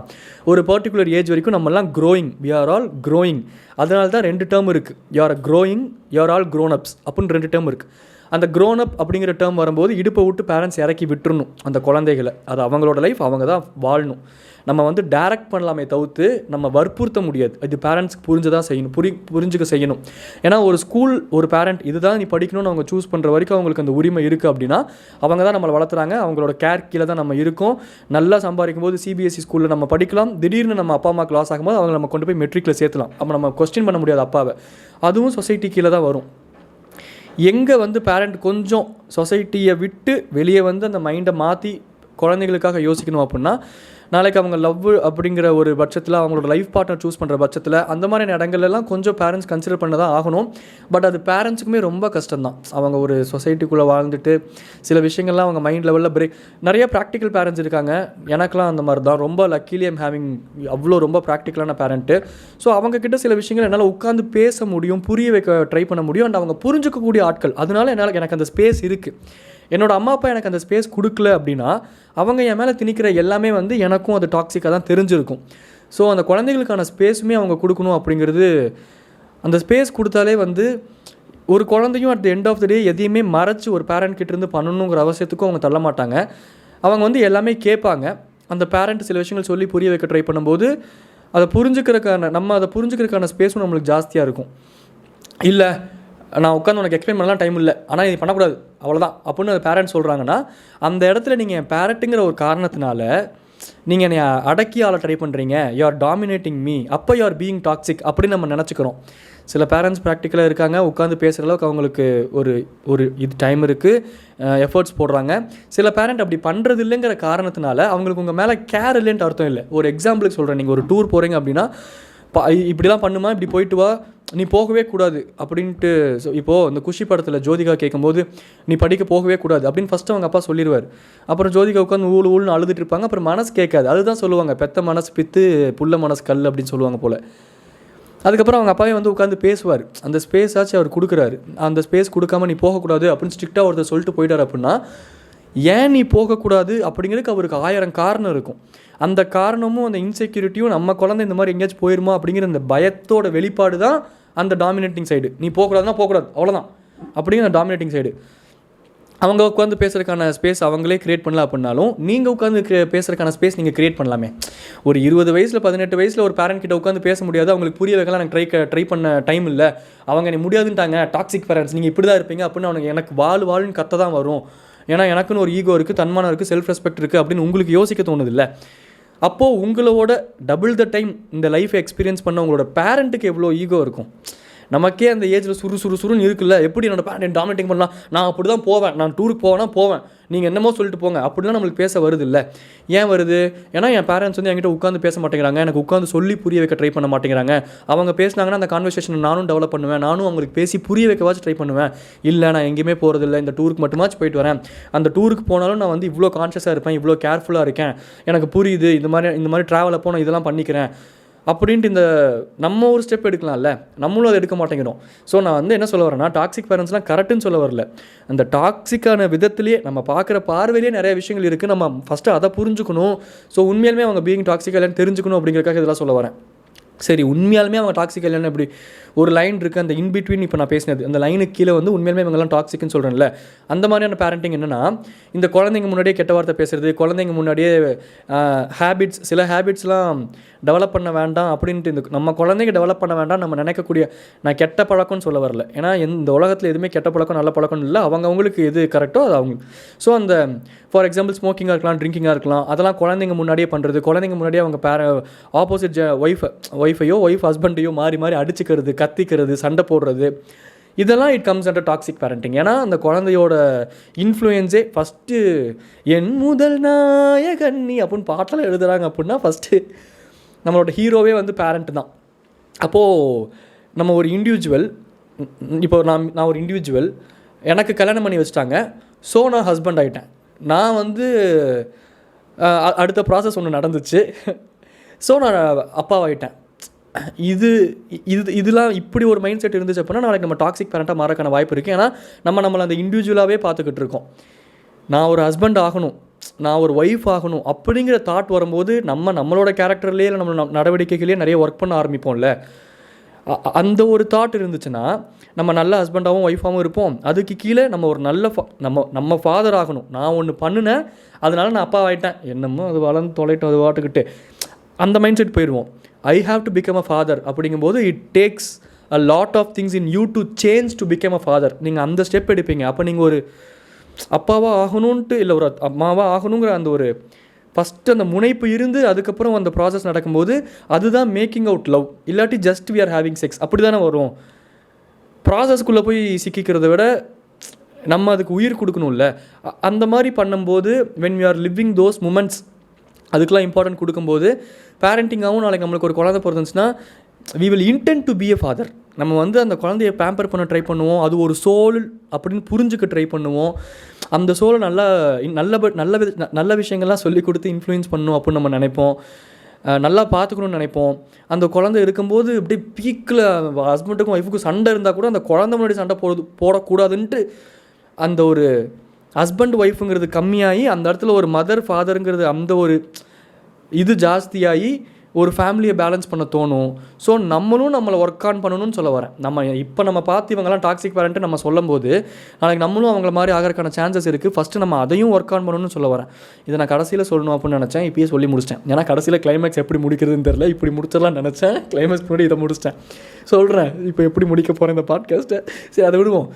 ஒரு பர்டிகுலர் ஏஜ் வரைக்கும் நம்மலாம் growing, we are all growing. அதனால தான் 2 டேர்ம் இருக்குது. You are growing, you are all grown ups அப்படின்னு 2 டேர்ம் இருக்குது. அந்த க்ரோன் அப் அப்படிங்கிற டேர்ம் வரும்போது இடுப்பை விட்டு பேரண்ட்ஸ் இறக்கி விட்டுறணும் அந்த குழந்தைகளை. அது அவங்களோட லைஃப், அவங்க தான் வாழணும். நம்ம வந்து டைரக்ட் பண்ணலாமே தவிர்த்து நம்ம வற்புறுத்த முடியாது. இது பேரண்ட்ஸ்க்கு புரிஞ்சுதான் செய்யணும், புரிஞ்சுக்க செய்யணும். ஏன்னா ஒரு ஸ்கூல், ஒரு பேரண்ட் இதுதான் நீ படிக்கணும்னு அவங்க சூஸ் பண்ணுற வரைக்கும் அவங்களுக்கு அந்த உரிமை இருக்குது அப்படின்னா அவங்க தான் நம்மளை வளர்த்துறாங்க, அவங்களோட கேர் கீழே தான் நம்ம இருக்கோம். நல்லா சம்பாதிக்கும் போது சிபிஎஸ்சி ஸ்கூலில் நம்ம படிக்கலாம். திடீர்னு நம்ம அப்பா அம்மாவுக்கு லாஸ் ஆகும்போது அவங்க நம்ம கொண்டு போய் மெட்ரிக்கில் சேர்த்துலாம். அப்போ நம்ம கொஸ்டின் பண்ண முடியாது அப்பாவை. அதுவும் சொசைட்டி கீழே தான் வரும். எங்கே வந்து பேரண்ட் கொஞ்சம் சொசைட்டியை விட்டு வெளியே வந்து அந்த மைண்டை மாற்றி குழந்தைகளுக்காக யோசிக்கணும் அப்படின்னா, நாளைக்கு அவங்க லவ் அப்படிங்கிற ஒரு பட்சத்தில், அவங்களோட லைஃப் பார்ட்னர் சூஸ் பண்ணுற பட்சத்தில் அந்த மாதிரியான இடங்கள்லாம் கொஞ்சம் பேரண்ட்ஸ் கன்சிடர் பண்ண தான் ஆகணும். பட் அது பேரண்ட்ஸுக்குமே ரொம்ப கஷ்டம்தான். அவங்க ஒரு சொசைட்டிக்குள்ளே வாழ்ந்துட்டு சில விஷயங்கள்லாம் அவங்க மைண்ட் லெவலில் பிரேக். நிறைய ப்ராக்டிக்கல் பேரண்ட்ஸ் இருக்காங்க. எனக்குலாம் அந்த மாதிரி தான். ரொம்ப லக்கிலி ஐம் ஹேவிங் அவ்வளோ ரொம்ப ப்ராக்டிக்கலான பேரண்ட்டு. ஸோ அவங்கக்கிட்ட சில விஷயங்கள் என்னால் உட்காந்து பேச முடியும், புரிய வைக்க ட்ரை பண்ண முடியும். அண்ட் அவங்க புரிஞ்சுக்கக்கூடிய ஆட்கள். அதனால எனக்கு அந்த ஸ்பேஸ் இருக்குது. என்னோடய அம்மா அப்பா எனக்கு அந்த ஸ்பேஸ் கொடுக்கல அப்படின்னா அவங்க என் மேலே திணிக்கிற எல்லாமே வந்து எனக்கும் அது டாக்ஸிக்காக தான் தெரிஞ்சிருக்கும். ஸோ அந்த குழந்தைகளுக்கான ஸ்பேஸுமே அவங்க கொடுக்கணும் அப்படிங்கிறது, அந்த ஸ்பேஸ் கொடுத்தாலே வந்து ஒரு குழந்தையும் at the end of the day எதையுமே மறைச்சி ஒரு பேரண்ட் கிட்டேருந்து பண்ணணுங்கிற அவசியத்துக்கும் அவங்க தள்ள மாட்டாங்க. அவங்க வந்து எல்லாமே கேட்பாங்க. அந்த பேரண்ட் சில விஷயங்கள் சொல்லி புரிய வைக்க ட்ரை பண்ணும்போது அதை புரிஞ்சுக்கிறதுக்கான ஸ்பேஸும் நம்மளுக்கு ஜாஸ்தியாக இருக்கும். இல்லை நான் உட்காந்து உனக்கு எக்ஸ்பிளைன் பண்ணலாம் டைம் இல்லை, ஆனால் இது பண்ணக்கூடாது அவ்வளோதான் அப்படின்னு அந்த பேரண்ட்ஸ் சொல்கிறாங்கன்னா, அந்த இடத்துல நீங்கள் என் பேரண்ட்டுங்கிற ஒரு காரணத்தினால நீங்கள் என்னை அடக்கி ஆள ட்ரை பண்ணுறீங்க, யூ ஆர் டாமினேட்டிங் மீ, அப்போ யூ ஆர் பீயிங் டாக்ஸிக் அப்படின்னு நம்ம நினச்சிக்கிறோம். சில பேரண்ட்ஸ் ப்ராக்டிக்கலாக இருக்காங்க, உட்காந்து பேசுகிற அளவுக்கு அவங்களுக்கு ஒரு இது டைம் இருக்குது, எஃபர்ட்ஸ் போடுறாங்க. சில பேரண்ட் அப்படி பண்ணுறது இல்லைங்கிற காரணத்தினால அவங்களுக்கு உங்கள் மேலே கேர் இல்லைன்ட்டு அர்த்தம் இல்லை. ஒரு எக்ஸாம்பிளுக்கு சொல்கிறேன், நீங்கள் ஒரு டூர் போகிறீங்க அப்படின்னா, இப்படிலாம் பண்ணுமா, இப்படி போயிட்டு வா, நீ போகவே கூடாது அப்படின்ட்டு. இப்போது இந்த குஷி படத்தில் ஜோதிகா கேட்கும்போது நீ படிக்க போகவே கூடாது அப்படின்னு ஃபஸ்ட்டு அவங்க அப்பா சொல்லிடுவார். அப்புறம் ஜோதிகா உட்காந்து ஊழுன்னு அழுதுட்டு இருப்பாங்க. அப்புறம் மனசு கேட்காது. அதுதான் சொல்லுவாங்க, பெத்த மனசு பித்து புள்ள மனசு கல் அப்படின்னு சொல்லுவாங்க போல். அதுக்கப்புறம் அவங்க அப்பாவே வந்து உட்காந்து பேசுவார். அந்த ஸ்பேஸ் ஆச்சு அவர் கொடுக்குறாரு. அந்த ஸ்பேஸ் கொடுக்காம நீ போகக்கூடாது அப்படின்னு ஸ்ட்ரிக்டாக ஒருத்தர் சொல்லிட்டு போயிட்டார் அப்படின்னா, ஏன் நீ போகக்கூடாது அப்படிங்கிறதுக்கு அவருக்கு 1000 காரணம் இருக்கும். அந்த காரணமும் அந்த இன்செக்யூரிட்டியும் நம்ம குழந்தை இந்த மாதிரி எங்கேயாச்சும் போயிருமா அப்படிங்கிற அந்த பயத்தோட வெளிப்பாடு தான் அந்த டாமினேட்டிங் சைடு. நீ போகக்கூடாதுன்னா போகக்கூடாது அவ்வளோதான் அப்படிங்கிற அந்த டாமினேட்டிங் சைடு. அவங்க உட்காந்து பேசுறதுக்கான ஸ்பேஸ் அவங்களே கிரியேட் பண்ணல அப்படின்னாலும், நீங்கள் உட்காந்து பேசுறதுக்கான ஸ்பேஸ் நீங்கள் கிரியேட் பண்ணலாமே. ஒரு 20 வயசில் 18 வயசில் ஒரு பேரண்ட் கிட்ட உட்காந்து பேச முடியாது, அவங்களுக்கு புரிய வைக்கலாம் எனக்கு ட்ரை பண்ண டைம் இல்லை, அவங்க நீ முடியாதுன்ட்டாங்க, டாக்ஸிக் பேரண்ட்ஸ், நீங்கள் இப்படி தான் இருப்பீங்க அப்படின்னு அவனுக்கு எனக்கு வாழ்னு கத்த தான் வரும். ஏன்னா எனக்குன்னு ஒரு ஈகோ இருக்குது, தன்மானம் இருக்குது, செல்ஃப் ரெஸ்பெக்ட் இருக்குது அப்படின்னு உங்களுக்கு யோசிக்க தோணுதில்லை. அப்போது உங்களோட டபுள் த டைம் இந்த லைஃப்பை எக்ஸ்பீரியன்ஸ் பண்ண உங்களோட பேரண்ட்டுக்கு எவ்வளோ ஈகோ இருக்கும். நமக்கே அந்த ஏஜில் சுறுசுறுன்னு இருக்குல்ல, எப்படி என்னோட பேரண்ட் டாமினேட்டிங் பண்ணலாம், நான் அப்படி தான் போவேன், நான் டூருக்கு போவேன், நீங்கள் என்னமோ சொல்லிட்டு போங்க அப்படிலாம் நம்மளுக்கு பேச வருது இல்லை. ஏன் வருது? ஏன்னா என் பேரண்ட்ஸ் வந்து என்கிட்ட உட்காந்து பேச மாட்டேங்கிறாங்க, எனக்கு உட்காந்து சொல்லி புரிய வைக்க ட்ரை பண்ண மாட்டேங்கிறாங்க. அவங்க பேசினாங்கன்னா அந்த கான்வர்சேஷனை நானும் டெவலப் பண்ணுவேன், நானும் அவங்களுக்கு பேசி புரிய வைக்கவாச்சும் ட்ரை பண்ணுவேன். இல்லை நான் எங்கேயுமே போகிறதில்ல, இந்த டூருக்கு மட்டுமாச்சும் போயிட்டு வரேன், அந்த டூருக்கு போனாலும் நான் வந்து இவ்வளோ கான்ஷியஸாக இருப்பேன், இவ்வளோ கேர்ஃபுல்லாக இருக்கேன், எனக்கு புரியுது, இந்த மாதிரி ட்ராவல் அப்போ நான் இதெல்லாம் பண்ணிக்கிறேன் அப்படின்ட்டு இந்த நம்ம ஒரு ஸ்டெப் எடுக்கலாம்ல, நம்மளும் அதை எடுக்க மாட்டேங்கிறோம். ஸோ நான் வந்து என்ன சொல்ல வரேன்னா, டாக்ஸிக் பேரண்ட்ஸ்லாம் கரெக்டுன்னு சொல்ல வரல. அந்த டாக்ஸிக்கான விதத்திலேயே நம்ம பார்க்குற பார்வையிலேயே நிறைய விஷயங்கள் இருக்குது, நம்ம ஃபஸ்ட்டு அதை புரிஞ்சுக்கணும். ஸோ உண்மையாலுமே அவங்க பீயிங் டாக்ஸிக் இல்லைன்னு தெரிஞ்சுக்கணும் அப்படிங்கிறக்காக இதெல்லாம் சொல்ல வரேன். சரி, உண்மையாலுமே அவங்க டாக்ஸிக் இல்லைன்னு இப்படி ஒரு லைன் இருக்குது, அந்த இன்பிட்வீன் இப்போ நான் பேசினது அந்த லைனுக்கு கீழே வந்து உண்மையிலுமே இவங்கெல்லாம் டாக்ஸிக்னு சொல்கிறேன்ல, அந்த மாதிரியான பேரண்டிங் என்னென்னா, இந்த குழந்தைங்க முன்னாடியே கெட்ட வார்த்தை பேசுகிறது, குழந்தைங்க முன்னாடியே சில ஹேபிட்ஸ்லாம் டெவலப் பண்ண வேண்டாம் அப்படின்ட்டு, இந்த நம்ம குழந்தைங்க டெவலப் பண்ண வேண்டாம் நம்ம நினைக்கக்கூடிய, நான் கெட்ட பழக்கம்னு சொல்ல வரல, ஏன்னா இந்த உலகத்தில் எதுவுமே கெட்ட பழக்கம் நல்ல பழக்கம் இல்லை, அவங்களுக்கு எது கரெக்டோ அது அவங்களுக்கு. ஸோ அந்த ஃபார் எக்ஸாம்பிள் ஸ்மோக்கிங்காக இருக்கலாம், ட்ரிங்கிங்காக இருக்கலாம், அதெல்லாம் குழந்தைங்க முன்னாடியே பண்ணுறது, குழந்தைங்க முன்னாடியே அவங்க ஆப்போசிட் ஒய்ஃப் ஹஸ்பண்டையோ மாறி அடிச்சுக்கிறது, கத்திக்கிறது, சண்டை போடுறது, இதெல்லாம் it comes under toxic parenting. ஏன்னா அந்த குழந்தையோட இன்ஃப்ளூயன்ஸே ஃபஸ்ட்டு என் முதல் நாயகன் நீ அப்படின்னு பாட்டெல்லாம் எழுதுகிறாங்க அப்படின்னா ஃபஸ்ட்டு நம்மளோட ஹீரோவே வந்து பேரண்ட் தான். அப்போது நம்ம ஒரு இண்டிவிஜுவல், இப்போ நான் ஒரு இண்டிவிஜுவல், எனக்கு கல்யாணம் பண்ணி வச்சுட்டாங்க. ஸோ நான் ஹஸ்பண்ட் ஆகிட்டேன். நான் வந்து அடுத்த ப்ராசஸ் ஒன்று நடந்துச்சு. ஸோ நான் அப்பாவாகிட்டேன். இதெல்லாம் இப்படி ஒரு மைண்ட் செட் இருந்துச்சு அப்படின்னா நாளைக்கு நம்ம டாக்ஸிக் பேரண்ட்டாக மாறக்கான வாய்ப்பு இருக்குது. ஏன்னா நம்மளை அந்த இண்டிவிஜுவலாகவே பார்த்துக்கிட்டு இருக்கோம். நான் ஒரு ஹஸ்பண்ட் ஆகணும், நான் ஒரு ஒய்ஃப் ஆகணும் அப்படிங்கிற தாட் வரும்போது நம்மளோட கேரக்டர்லேயே இல்லை நம்ம நடவடிக்கைகளே நிறைய ஒர்க் பண்ண ஆரம்பிப்போம்ல. அந்த ஒரு தாட் இருந்துச்சுன்னா நம்ம நல்ல ஹஸ்பண்டாகவும் ஒய்ஃபாகவும் இருப்போம். அதுக்கு கீழே நம்ம ஒரு நல்ல நம்ம ஃபாதர் ஆகணும். நான் ஒன்று பண்ணினேன், அதனால நான் அப்பா ஆகிட்டேன், என்னமோ அது வளர்ந்து தொலைட்டும் அது வாட்டுக்கிட்டு அந்த மைண்ட் செட் போயிடுவோம். I have to become a father அப்படிங்கும்போது it takes a lot of things in you to change to become a father. நீங்கள் அந்த ஸ்டெப் எடுப்பீங்க. அப்போ நீங்கள் ஒரு அப்பாவாக ஆகணுன்ட்டு இல்லை ஒரு அம்மாவாக ஆகணுங்கிற அந்த ஒரு ஃபஸ்ட்டு அந்த முனைப்பு இருந்து அதுக்கப்புறம் அந்த ப்ராசஸ் நடக்கும்போது அதுதான் மேக்கிங் அவுட் லவ். இல்லாட்டி just we are having sex அப்படி தானே வரும். ப்ராசஸ்க்குள்ளே போய் சிக்கிக்கிறத விட நம்ம அதுக்கு உயிர் கொடுக்கணும்ல. அந்த மாதிரி பண்ணும்போது when we are living those moments அதுக்கெலாம் இம்பார்ட்டன்ட் கொடுக்கும்போது பேரண்டிங்காகவும் நாளைக்கு நம்மளுக்கு ஒரு குழந்தை பிறந்துச்சுன்னா we will intend to be a father. நம்ம வந்து அந்த குழந்தைய பேம்பர் பண்ண ட்ரை பண்ணுவோம். அது ஒரு சோல் அப்படின்னு புரிஞ்சுக்க ட்ரை பண்ணுவோம். அந்த சோலை நல்ல விஷயங்கள்லாம் சொல்லி கொடுத்து இன்ஃப்ளூயன்ஸ் பண்ணணும் அப்படின்னு நம்ம நினைப்போம். நல்லா பார்த்துக்கணும்னு நினைப்போம். அந்த குழந்தை இருக்கும்போது அப்படியே பீக்கில் ஹஸ்பண்டுக்கும் ஒய்ஃபுக்கும் சண்டை இருந்தால் கூட அந்த குழந்தை முன்னாடி சண்டை போடக்கூடாதுன்ட்டு அந்த ஒரு ஹஸ்பண்ட் ஒய்ஃபுங்கிறது கம்மியாகி அந்த இடத்துல ஒரு மதர் ஃபாதருங்கிறது அந்த ஒரு இது ஜாஸ்தியாகி ஒரு ஃபேமிலியை பேலன்ஸ் பண்ண தோணும். ஸோ நம்மளும் நம்மளை ஒர்க் ஆன் பண்ணணும்னு சொல்ல வரேன். நம்ம பார்த்து இவங்கெல்லாம் டாக்ஸிக் பேரண்ட்டு நம்ம சொல்லும் போது நாளைக்கு நம்மளும் அவங்கள மாதிரி ஆகிறதுக்கான சான்சஸ் இருக்குது. ஃபஸ்ட்டு நம்ம அதையும் ஒர்க் ஆன் பண்ணணும்னு சொல்ல வரேன். இதை நான் கடைசியில் சொல்லணும் அப்படின்னு நினச்சேன், இப்போயே சொல்லி முடிச்சிட்டேன். ஏன்னா கடைசியில் கிளைமேக்ஸ் எப்படி முடிக்கிறதுன்னு தெரியல. இப்படி முடிச்சிடலாம் நினச்சேன், கிளைமேக்ஸ் முன்னாடி இதை முடிச்சிட்டேன். சொல்கிறேன் இப்போ எப்படி முடிக்க போகிறேன் இந்த பாட்காஸ்ட்டை. சரி, அதை விடுவோம்.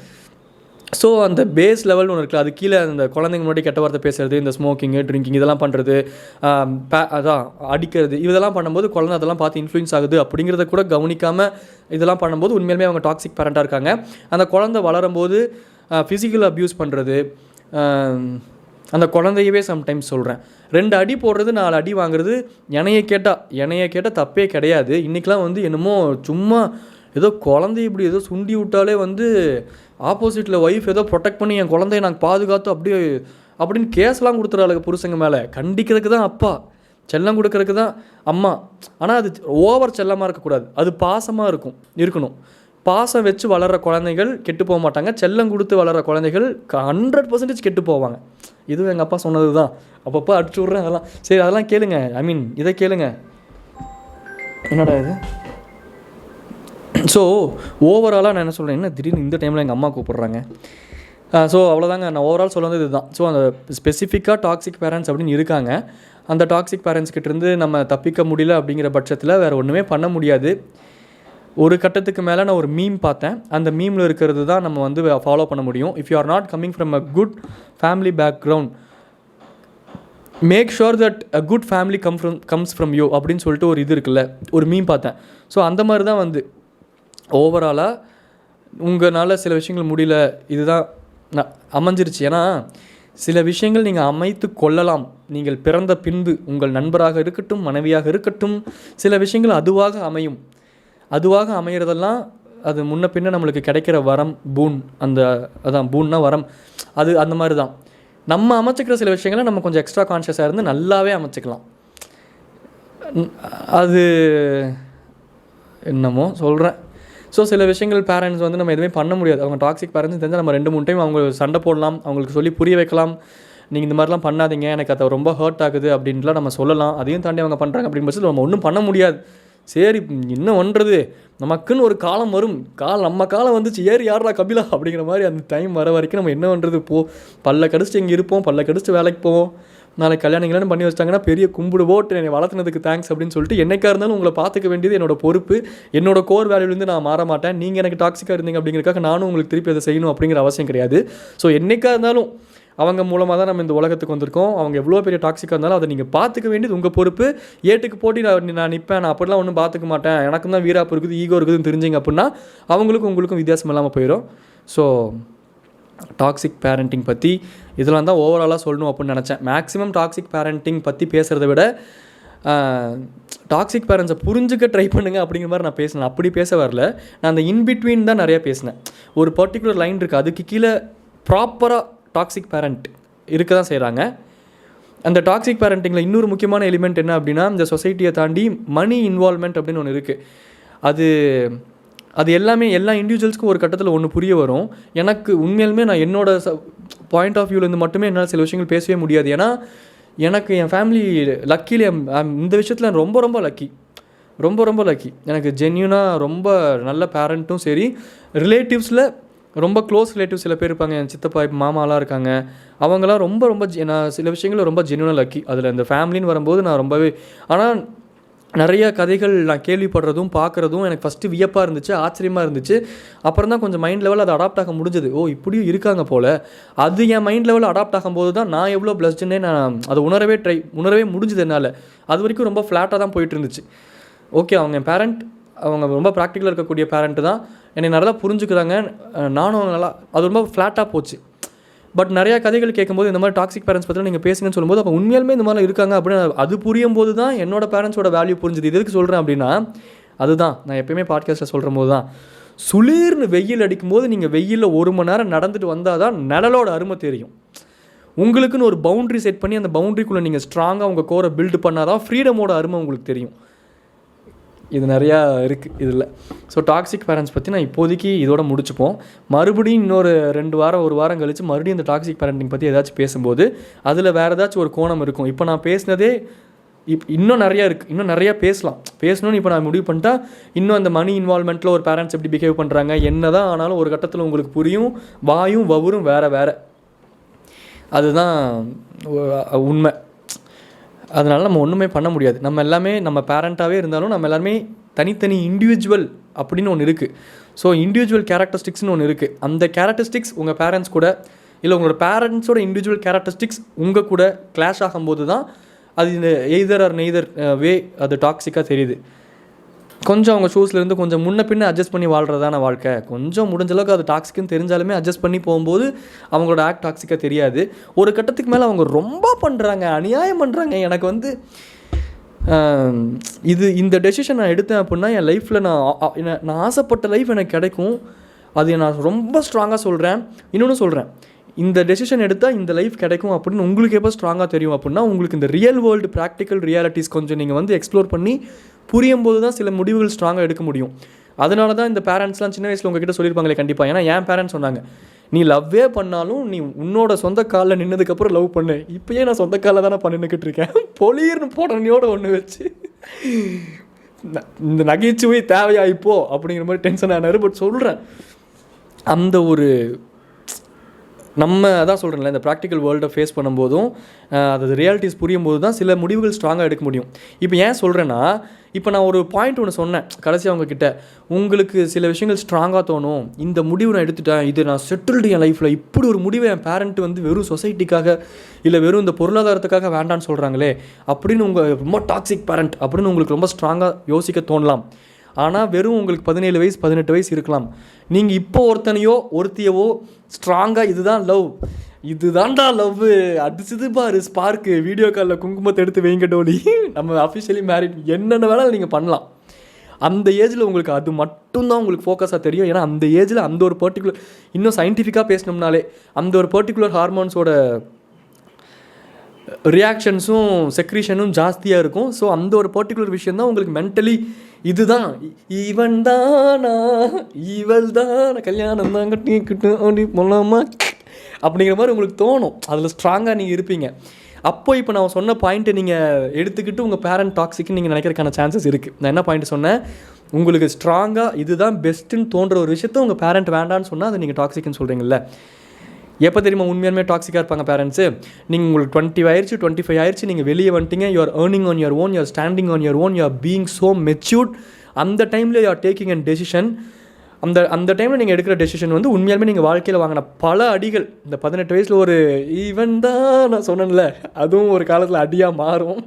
ஸோ அந்த பேஸ் லெவல்னு ஒன்று இருக்குது. அது கீழே அந்த குழந்தைங்க முன்னாடி கெட்ட வார்த்தை பேசுகிறது, இந்த ஸ்மோக்கிங்கு ட்ரிங்கிங் இதெல்லாம் பண்ணுறது, அதான் அடிக்கிறது, இதெல்லாம் பண்ணும்போது குழந்தை அதெல்லாம் பார்த்து இன்ஃப்ளூயன்ஸ் ஆகுது அப்படிங்கிறத கூட கவனிக்காமல் இதெல்லாம் பண்ணும்போது உண்மையிலுமே அவங்க டாக்ஸிக் பேரண்ட்டாக இருக்காங்க. அந்த குழந்தை வளரும்போது ஃபிசிக்கல் அப்யூஸ் பண்ணுறது, அந்த குழந்தையவே சம்டைம்ஸ் சொல்கிறேன் 2 அடி போடுறது 4 அடி வாங்குறது என்னைய கேட்டால் தப்பே கிடையாது. இன்றைக்கெலாம் வந்து என்னமோ சும்மா ஏதோ குழந்தைய இப்படி ஏதோ சுண்டி விட்டாலே வந்து ஆப்போசிட்டில் ஒய்ஃப் ஏதோ ப்ரொடெக்ட் பண்ணி என் குழந்தைய நாங்கள் பாதுகாத்து அப்படின்னு கேஸ்லாம் கொடுத்துறாளுங்க புருஷங்க மேலே. கண்டிக்கிறதுக்கு தான் அப்பா, செல்லம் கொடுக்கறதுக்கு தான் அம்மா. ஆனால் அது ஓவர் செல்லமாக இருக்கக்கூடாது, அது பாசமாக இருக்கணும். பாசம் வச்சு வளர்கிற குழந்தைகள் கெட்டு போக மாட்டாங்க. செல்லம் கொடுத்து வளர்கிற குழந்தைகள் 100% கெட்டு போவாங்க. இதுவும் எங்கள் அப்பா சொன்னது தான். அப்பப்போ அடிச்சு விட்றேன் அதெல்லாம். சரி, அதெல்லாம் கேளுங்க. இதை கேளுங்க. என்னடா இது? ஸோ ஓவராலாக நான் என்ன சொல்கிறேன், என்ன திடீர்னு இந்த டைமில் எங்கள் அம்மா கூப்பிட்றாங்க. ஸோ அவ்வளோதாங்க, நான் ஓவரால் சொல்ல வந்தது இதுதான். ஸோ அந்த ஸ்பெசிஃபிக்காக டாக்ஸிக் பேரண்ட்ஸ் அப்படின்னு இருக்காங்க. அந்த டாக்ஸிக் பேரண்ட்ஸ்கிட்டேருந்து நம்ம தப்பிக்க முடியல அப்படிங்கிற பட்சத்தில் வேறு ஒன்றுமே பண்ண முடியாது. ஒரு கட்டத்துக்கு மேலே நான் ஒரு மீம் பார்த்தேன். அந்த மீமில் இருக்கிறது தான் நம்ம வந்து ஃபாலோ பண்ண முடியும். If you are not coming from a good family background, make sure that a good family comes from you அப்படின்னு சொல்லிட்டு ஒரு இது இருக்குல்ல, ஒரு மீம் பார்த்தேன். ஸோ அந்த மாதிரி தான் வந்து ஓவராலாக உங்களால் சில விஷயங்கள் முடியல, இதுதான் அமைஞ்சிருச்சு. ஏன்னா சில விஷயங்கள் நீங்கள் அமைத்து கொள்ளலாம். நீங்கள் பிறந்த பின்பு உங்கள் நண்பராக இருக்கட்டும், மனைவியாக இருக்கட்டும், சில விஷயங்கள் அதுவாக அமையும். அதுவாக அமைகிறதெல்லாம் அது முன்ன பின்ன நம்மளுக்கு கிடைக்கிற வரம், பூன். அதான் பூன்னா வரம். அது அந்த மாதிரி தான் நம்ம அமைச்சிக்கிற சில விஷயங்களை நம்ம கொஞ்சம் எக்ஸ்ட்ரா கான்ஷியஸாக இருந்து நல்லாவே அமைச்சிக்கலாம். அது என்னமோ சொல்கிறேன். ஸோ சில விஷயங்கள் பேரண்ட்ஸ் வந்து நம்ம எதுவுமே பண்ண முடியாது. அவங்க டாக்ஸிக் பேரண்ட்ஸ் தெரிஞ்சால் நம்ம 2-3 டைம் அவங்க சண்டை போடலாம், அவங்களுக்கு சொல்லி புரிய வைக்கலாம். நீங்கள் இந்த மாதிரிலாம் பண்ணாதீங்க, எனக்கு அதை ரொம்ப ஹர்ட் ஆகுது அப்படின்ட்டுலாம் நம்ம சொல்லலாம். அதையும் தாண்டி அவங்க பண்ணுறாங்க அப்படின்னு பட்சத்தில் நம்ம ஒன்றும் பண்ண முடியாது. சரி, இன்னும் ஒன்றது நமக்குன்னு ஒரு காலம் வரும். நம்ம காலம் வந்துச்சு, ஏறி யாரா கபிலா அப்படிங்கிற மாதிரி அந்த டைம் வர வரைக்கும் நம்ம என்ன பண்ணுறது, பல்ல கடிச்சிட்டு இங்கே இருப்போம், பல்ல கடிச்சிட்டு வேலைக்கு போவோம். நாளைக்கு கல்யாணங்கள்னு பண்ணி வச்சிட்டாங்கன்னா பெரிய கும்பிடு போட்டு என்னை வளர்த்துனதுக்கு தேங்க்ஸ் அப்படின்னு சொல்லிட்டு என்னைக்காக இருந்தாலும் உங்களை பார்த்துக்க வேண்டியது என்னோட பொறுப்பு. என்னோட கோர் வேல்யூலேருந்து நான் மாற மாட்டேன். நீங்கள் எனக்கு டாக்ஸிக்காக இருந்தீங்க அப்படிங்கிறக்காக நானும் உங்களுக்கு திருப்பி அதை செய்யணும் அப்படிங்கிற அவசியம் கிடையாது. ஸோ என்னைக்காக இருந்தாலும் அவங்க மூலமாக தான் நம்ம இந்த உலகத்துக்கு வந்திருக்கோம். அவங்க எவ்வளோ பெரிய டாக்ஸிக்காக இருந்தாலும் அதை நீங்கள் பார்த்துக்க வேண்டியது உங்கள் பொறுப்பு. ஏட்டுக்கு போட்டி நான் நிற்பேன், நான் அப்படிலாம் ஒன்றும் பார்த்துக்க மாட்டேன், எனக்கும் தான் வீராப்பு இருக்குது, ஈகோ இருக்குதுன்னு தெரிஞ்சிங்க அப்படின்னா அவங்களுக்கும் உங்களுக்கும் வித்தியாசம் இல்லாமல் போயிடும். ஸோ டாக்ஸிக் பேரண்டிங் பற்றி இதெல்லாம் தான் ஓவராலாக சொல்லணும் அப்படின்னு நினச்சேன். மேக்ஸிமம் டாக்ஸிக் பேரண்டிங் பற்றி பேசுகிறத விட டாக்ஸிக் பேரண்ட்ஸை புரிஞ்சுக்க ட்ரை பண்ணுங்க அப்படிங்கிற மாதிரி நான் பேசினேன். அப்படி பேச வரல, நான் அந்த இன்பிட்வீன் தான் நிறையா பேசினேன். ஒரு பர்டிகுலர் லைன் இருக்குது, அதுக்கு கீழே ப்ராப்பராக டாக்ஸிக் பேரண்ட் இருக்க தான் செய்கிறாங்க. அந்த டாக்ஸிக் பேரண்டிங்கில் இன்னொரு முக்கியமான எலிமெண்ட் என்ன அப்படின்னா, இந்த சொசைட்டியை தாண்டி மணி இன்வால்மெண்ட் அப்படின்னு ஒன்று இருக்குது. அது எல்லாமே எல்லா இண்டிவிஜுவல்ஸ்க்கும் ஒரு கட்டத்தில் ஒன்று புரிய வரும். எனக்கு உண்மையிலுமே நான் என்னோட பாயிண்ட் ஆஃப் வியூலேருந்து மட்டுமே என்னால் சில விஷயங்கள் பேசவே முடியாது. ஏன்னா எனக்கு என் ஃபேமிலி லக்கிலி இந்த விஷயத்தில் ரொம்ப ரொம்ப லக்கி, ரொம்ப ரொம்ப லக்கி. எனக்கு ஜென்யூனாக ரொம்ப நல்ல பேரண்ட்டும் சரி, ரிலேட்டிவ்ஸில் ரொம்ப க்ளோஸ் ரிலேட்டிவ்ஸ் சில பேர் இருப்பாங்க. என் சித்தப்பா மாமாலாம் இருக்காங்க. அவங்களாம் ரொம்ப ரொம்ப நான் சில விஷயங்கள் ரொம்ப ஜென்யூனாக லக்கி. அதில் இந்த ஃபேமிலின்னு வரும்போது நான் ரொம்பவே, ஆனால் நிறைய கதைகள் நான் கேள்விப்படுறதும் பார்க்குறதும் எனக்கு ஃபஸ்ட்டு வியப்பாக இருந்துச்சு, ஆச்சரியமாக இருந்துச்சு. அப்புறம் தான் கொஞ்சம் மைண்ட் லெவலில் அதை அடாப்ட் ஆக முடிஞ்சது. ஓ இப்படியும் இருக்காங்க போல். அது என் மைண்ட் லெவலில் அடாப்ட் ஆகும்போது தான் நான் எவ்வளோ பிளஸ்டுன்னே நான் அதை உணரவே முடிஞ்சுது என்னால். அது வரைக்கும் ரொம்ப ஃப்ளாட்டாக தான் போயிட்டு இருந்துச்சு. ஓகே, அவங்க என் பேரண்ட், அவங்க ரொம்ப ப்ராக்டிக்கலாக இருக்கக்கூடிய பேரண்ட்டு தான், என்னை நல்லா புரிஞ்சுக்கிறாங்க, நானும் நல்லா, அது ரொம்ப ஃப்ளாட்டாக போச்சு. பட் நிறையா கதைகள் கேட்கும்போது இந்த மாதிரி டாக்ஸிக் பேரண்ட்ஸ் பற்றி நீங்கள் பேசுங்கன்னு சொல்லும்போது அப்போ உண்மையாலுமே இந்த மாதிரி இருக்காங்க அப்படின்னு அது புரியும் போது தான் என்னோட பேரண்ட்ஸோட வேல்யூ புரிஞ்சுது. இது எதுக்கு சொல்கிறேன் அப்படின்னா, அதுதான் நான் எப்பயுமே பாட்காஸ்ட்டில் சொல்கிற போது தான், சுளீர்னு வெயில் அடிக்கும்போது நீங்கள் வெயிலில் 1 மணி நேரம் நடந்துட்டு வந்தால் தான் நிழலோட அருமை தெரியும். உங்களுக்குன்னு ஒரு பவுண்ட்ரி செட் பண்ணி அந்த பவுண்ட்ரிக்குள்ளே நீங்கள் ஸ்ட்ராங்காக உங்கள் கோரை பில்டு பண்ணால் தான் ஃப்ரீடமோட அருமை உங்களுக்கு தெரியும். இது நிறையா இருக்குது இதில். ஸோ டாக்ஸிக் பேரண்ட்ஸ் பற்றி நான் இப்போதைக்கு இதோட முடிச்சுப்போம். மறுபடியும் இன்னொரு 2 வாரம் 1 வாரம் கழித்து மறுபடியும் இந்த டாக்ஸிக் பேரண்டிங் பற்றி ஏதாச்சும் பேசும்போது அதில் வேறு ஏதாச்சும் ஒரு கோணம் இருக்கும். இப்போ நான் பேசினதே இன்னும் நிறையா இருக்குது, இன்னும் நிறையா பேசணும்னு இப்போ நான் முடிவு பண்ணிட்டா, இன்னும் அந்த மணி இன்வால்மெண்ட்டில் ஒரு பேரண்ட்ஸ் எப்படி பிஹேவ் பண்ணுறாங்க என்ன தான் ஆனாலும் ஒரு கட்டத்தில் உங்களுக்கு புரியும். வாயும் வவுரும் வேறு, அதுதான் உண்மை. அதனால் நம்ம ஒன்றுமே பண்ண முடியாது. நம்ம எல்லாமே நம்ம பேரண்ட்டாகவே இருந்தாலும் நம்ம எல்லாருமே தனித்தனி இண்டிவிஜுவல் அப்படின்னு ஒன்று இருக்குது. ஸோ இண்டிவிஜுவல் கேரக்டரிஸ்டிக்ஸ்னு ஒன்று இருக்குது. அந்த கேரக்டரிஸ்டிக்ஸ் உங்கள் பேரண்ட்ஸ் கூட இல்லை உங்களோட பேரண்ட்ஸோட இண்டிவிஜுவல் கேரக்டரிஸ்டிக்ஸ் உங்கள் கூட கிளாஷ் ஆகும்போது தான் அது இந்த எய்தர் ஆர் நெய்தர் வே அது டாக்ஸிக்காக தெரியுது. கொஞ்சம் அவங்க ஷூஸ்லேருந்து கொஞ்சம் முன்ன பின்ன அட்ஜஸ்ட் பண்ணி வாழ்கிறதான வாழ்க்கை. கொஞ்சம் முடிஞ்சளவுக்கு அது டாக்ஸிக்குன்னு தெரிஞ்சாலுமே அட்ஜஸ்ட் பண்ணி போகும்போது அவங்களோட ஆக்ட் டாக்ஸிக்காக தெரியாது. ஒரு கட்டத்துக்கு மேலே அவங்க ரொம்ப பண்ணுறாங்க, அநியாயம் பண்ணுறாங்க. எனக்கு இந்த டெசிஷன் நான் எடுத்தேன் அப்படின்னா என் லைஃப்பில் நான் ஆசைப்பட்ட லைஃப் எனக்கு கிடைக்கும். அது நான் ரொம்ப ஸ்ட்ராங்காக சொல்கிறேன். இன்னொன்று சொல்கிறேன், இந்த டெசிஷன் எடுத்தால் இந்த லைஃப் கிடைக்கும் அப்படின்னு உங்களுக்கு எப்போ ஸ்ட்ராங்காக தெரியும் அப்படின்னா, உங்களுக்கு இந்த ரியல் வேர்ல்டு ப்ராக்டிக்கல் ரியாலிட்டிஸ் கொஞ்சம் நீங்கள் எக்ஸ்ப்ளோர் பண்ணி புரியும் போது தான் சில முடிவுகள் ஸ்ட்ராங்காக எடுக்க முடியும். அதனால தான் இந்த பேரண்ட்ஸ்லாம் சின்ன வயசில் உங்ககிட்ட சொல்லியிருப்பாங்களே கண்டிப்பாக. ஏன்னா என் பேரண்ட்ஸ் சொன்னாங்க, நீ லவ்வே பண்ணாலும் நீ உன்னோட சொந்த காலில் நின்னதுக்கப்புறம் லவ் பண்ணு. இப்போயே நான் சொந்த காலில் தானே பண்ணிக்கிட்டு இருக்கேன். பொலிர்னு போடனையோட ஒன்று வச்சு இந்த நகைச்சுவை தேவையாயிப்போ அப்படிங்கிற மாதிரி டென்ஷன் ஆனார். பட் சொல்கிறேன், அந்த ஒரு நம்ம அதான் சொல்கிறேன்ல, இந்த ப்ராக்டிக்கல் வேர்ல்டை ஃபேஸ் பண்ணும்போதும் அது ரியாலிட்டிஸ் புரியும் போது தான் சில முடிவுகள் ஸ்ட்ராங்காக எடுக்க முடியும். இப்போ ஏன் சொல்கிறேன்னா, இப்போ நான் ஒரு பாயிண்ட் ஒன்று சொன்னேன் கடைசி அவங்கக்கிட்ட, உங்களுக்கு சில விஷயங்கள் ஸ்ட்ராங்காக தோணும், இந்த முடிவு நான் எடுத்துட்டேன், இது நான் செட்டில்டு என் லைஃப்பில், இப்படி ஒரு முடிவை என் பேரண்ட் வெறும் சொசைட்டிக்காக இல்லை வெறும் இந்த பொருளாதாரத்துக்காக வேண்டான்னு சொல்கிறாங்களே அப்படின்னு உங்கள் ரொம்ப டாக்ஸிக் பேரண்ட் அப்படின்னு உங்களுக்கு ரொம்ப ஸ்ட்ராங்காக யோசிக்க தோணலாம். ஆனால் வெறும் உங்களுக்கு 17 வயசு 18 வயசு இருக்கலாம். நீங்கள் இப்போ ஒருத்தனையோ ஒருத்தியவோ ஸ்ட்ராங்காக இதுதான் லவ், இதுதான்டா லவ், அடிச்சது பாரு ஸ்பார்க்கு, வீடியோ காலில் குங்குமத்தை எடுத்து வைங்க டோலி, நம்ம அஃபிஷியலி மேரிட், என்னென்ன வேணாலும் நீங்கள் பண்ணலாம். அந்த ஏஜில் உங்களுக்கு அது மட்டும்தான் உங்களுக்கு ஃபோக்கஸாக தெரியும். ஏன்னா அந்த ஏஜில் அந்த ஒரு பர்டிகுலர், இன்னும் சயின்டிஃபிக்காக பேசணும்னாலே அந்த ஒரு பர்டிகுலர் ஹார்மோன்ஸோட ரியாக்ஷன்ஸும் செக்ரீஷனும் ஜாஸ்தியாக இருக்கும். ஸோ அந்த ஒரு பர்டிகுலர் விஷயந்தான் உங்களுக்கு மென்டலி இதுதான் இவன் தானா இவள் தான் கல்யாணம் தான் கட்டிக்கிட்டு அப்படி போலாமா அப்படிங்கிற மாதிரி உங்களுக்கு தோணும். அதில் ஸ்ட்ராங்காக நீங்கள் இருப்பீங்க. அப்போ இப்போ நான் சொன்ன பாயிண்ட்டை நீங்கள் எடுத்துக்கிட்டு உங்கள் பேரண்ட் டாக்ஸிக்கு நீங்கள் நினைக்கிறதுக்கான சான்சஸ் இருக்குது. நான் என்ன பாயிண்ட் சொன்னேன், உங்களுக்கு ஸ்ட்ராங்காக இதுதான் பெஸ்ட்டுன்னு தோன்ற ஒரு விஷயத்த உங்கள் பேரண்ட் வேண்டான்னு சொன்னால் அதை நீங்கள் டாக்ஸிக்குன்னு சொல்கிறீங்கள. எப்போ தெரியுமா உண்மையாலுமே டாக்ஸிக்காக இருப்பாங்க பேரண்ட்ஸு, நீங்கள் உங்களுக்கு 20 ஆயிடுச்சு 25 ஆயிடுச்சு, நீங்கள் வெளியே வந்துட்டீங்க, you are earning on your own, you are standing on your own, you are being so matured. அந்த டைமில் you are taking and decision. அந்த டைமில் நீங்கள் எடுக்கிற டெசிஷன் உண்மையாலுமே நீங்கள் வாழ்க்கையில் வாங்கின பல அடிகள். இந்த 18 வயசில் ஒரு ஈவன் தான் நான் சொன்னேன்ல, அதுவும் ஒரு காலத்தில் அடியாக மாறும்.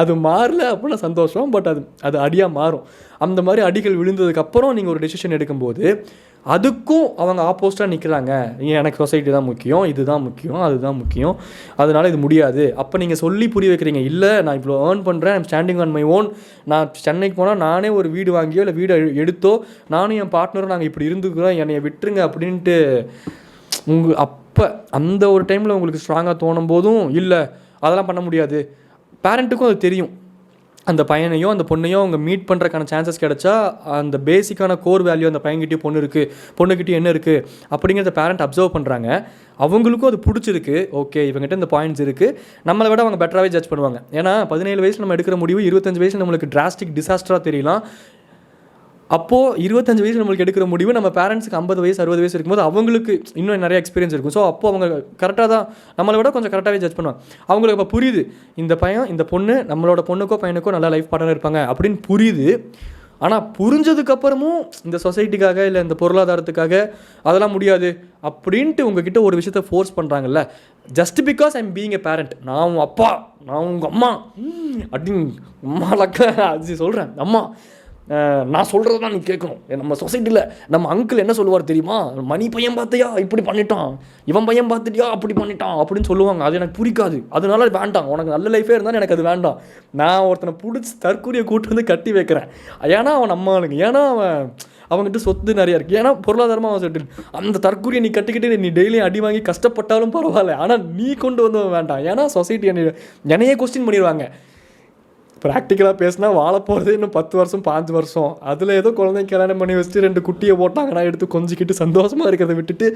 அது மாறல அப்படின்னா சந்தோஷம், பட் அது அடியாக மாறும். அந்த மாதிரி அடிகள் விழுந்ததுக்கப்புறம் நீங்கள் ஒரு டெசிஷன் எடுக்கும்போது அதுக்கும் அவங்க ஆப்போசிட்டாக நிற்கிறாங்க. எனக்கு சொசைட்டி தான் முக்கியம், இதுதான் முக்கியம், அதுதான் முக்கியம், அதனால் இது முடியாது. அப்போ நீங்கள் சொல்லி புரிய வைக்கிறீங்க, இல்லை நான் இவ்வளோ ஏர்ன் பண்ணுறேன், I'm standing on my own, நான் சென்னைக்கு போனால் நானே ஒரு வீடு வாங்கியோ இல்லை வீடு எடுத்தோ நானும் என் பார்ட்னரும் நாங்கள் இப்படி இருந்துக்கிறோம், என்னை விட்டுருங்க அப்படின்ட்டு அப்போ அந்த ஒரு டைமில் உங்களுக்கு ஸ்ட்ராங்காக தோணும் போதும் இல்லை அதெல்லாம் பண்ண முடியாது. பேரண்ட்டுக்கும் அது தெரியும். அந்த பையனையோ அந்த பொண்ணையோ அவங்க மீட் பண்ணுறக்கான சான்சஸ் கிடச்சா அந்த பேசிக்கான கோர் வேல்யூ அந்த பையன்கிட்டயும் பொண்ணு இருக்குது, பொண்ணுக்கிட்டே என்ன இருக்குது அப்படிங்கிறத பேரண்ட் அப்சர்வ் பண்ணுறாங்க. அவங்களுக்கும் அது பிடிச்சிருக்கு, ஓகே இவங்ககிட்ட இந்த பாயிண்ட்ஸ் இருக்குது, நம்மளை விட அவங்க பெட்டராகவே ஜட்ஜ் பண்ணுவாங்க. ஏன்னா 17 வயசில் நம்ம எடுக்கிற முடிவு 25 வயசில் நம்மளுக்கு டிராஸ்டிக் டிசாஸ்டராக தெரியலாம். அப்போது 25 வயசு நம்மளுக்கு எடுக்கிற முடிவு நம்ம பேரண்ட்ஸுக்கு 50 வயசு 60 வயசு இருக்கும்போது அவங்களுக்கு இன்னும் நிறைய எக்ஸ்பீரியன்ஸ் இருக்கும். ஸோ அப்போது அவங்க கரெக்டாக தான் நம்மளை விட கொஞ்சம் கரெக்டாகவே ஜட்ஜ் பண்ணுவாங்க. அவங்களுக்கு இப்போ புரியுது இந்த பையன் இந்த பொண்ணு நம்மளோட பொண்ணுக்கோ பையனுக்கோ நல்லா லைஃப் பார்ட்னர் இருப்பாங்க அப்படின்னு புரியுது. ஆனால் புரிஞ்சதுக்கப்புறமும் இந்த சொசைட்டிக்காக இல்லை இந்த பொருளாதாரத்துக்காக அதெல்லாம் முடியாது அப்படின்ட்டு உங்ககிட்ட ஒரு விஷயத்த ஃபோர்ஸ் பண்ணுறாங்கல்ல, just because I'm being a parent, நான் உங்கள் அப்பா நான் உங்கள் அம்மா அப்படின்னு அம்மாலக்க அது சொல்கிறேன், அம்மா நான் சொல்கிறது தான் நீ கேட்கணும். நம்ம சொசைட்டியில் நம்ம அங்கிள் என்ன சொல்லுவார் தெரியுமா, மணி பையன் பார்த்தியா இப்படி பண்ணிட்டான், இவன் பையன் பார்த்துட்டியா அப்படி பண்ணிட்டான் அப்படின்னு சொல்லுவாங்க. அது எனக்கு பிடிக்காது, அதனால வேண்டாம், உனக்கு நல்ல லைஃபே இருந்தால் எனக்கு அது வேண்டாம். நான் ஒருத்தனை பிடிச்சி தற்கூரியை கூட்டு வந்து கட்டி வைக்கிறேன், ஏன்னா அவன் நம்ம ஆளுங்க, ஏன்னா அவங்ககிட்ட சொத்து நிறையா இருக்குது, ஏன்னா பொருளாதாரமாக அவன் செட்டில். அந்த தற்கூரியை நீ கட்டிக்கிட்டு நீ டெய்லியும் அடி வாங்கி கஷ்டப்பட்டாலும் பரவாயில்ல, ஆனால் நீ கொண்டு வந்து வேண்டாம். ஏன்னா சொசைட்டி என்னையே கொஸ்டின் பண்ணிடுவாங்க. ப்ராக்டிக்கலாக பேசினா வாழ போகிறது இன்னும் 10 வருஷம் 5 வருஷம். அதில் ஏதோ குழந்தைங்க கல்யாணம் பண்ணி வச்சுட்டு 2 குட்டியை போட்டாங்கன்னா எடுத்து கொஞ்சிக்கிட்டு சந்தோஷமாக இருக்கிறத விட்டுட்டு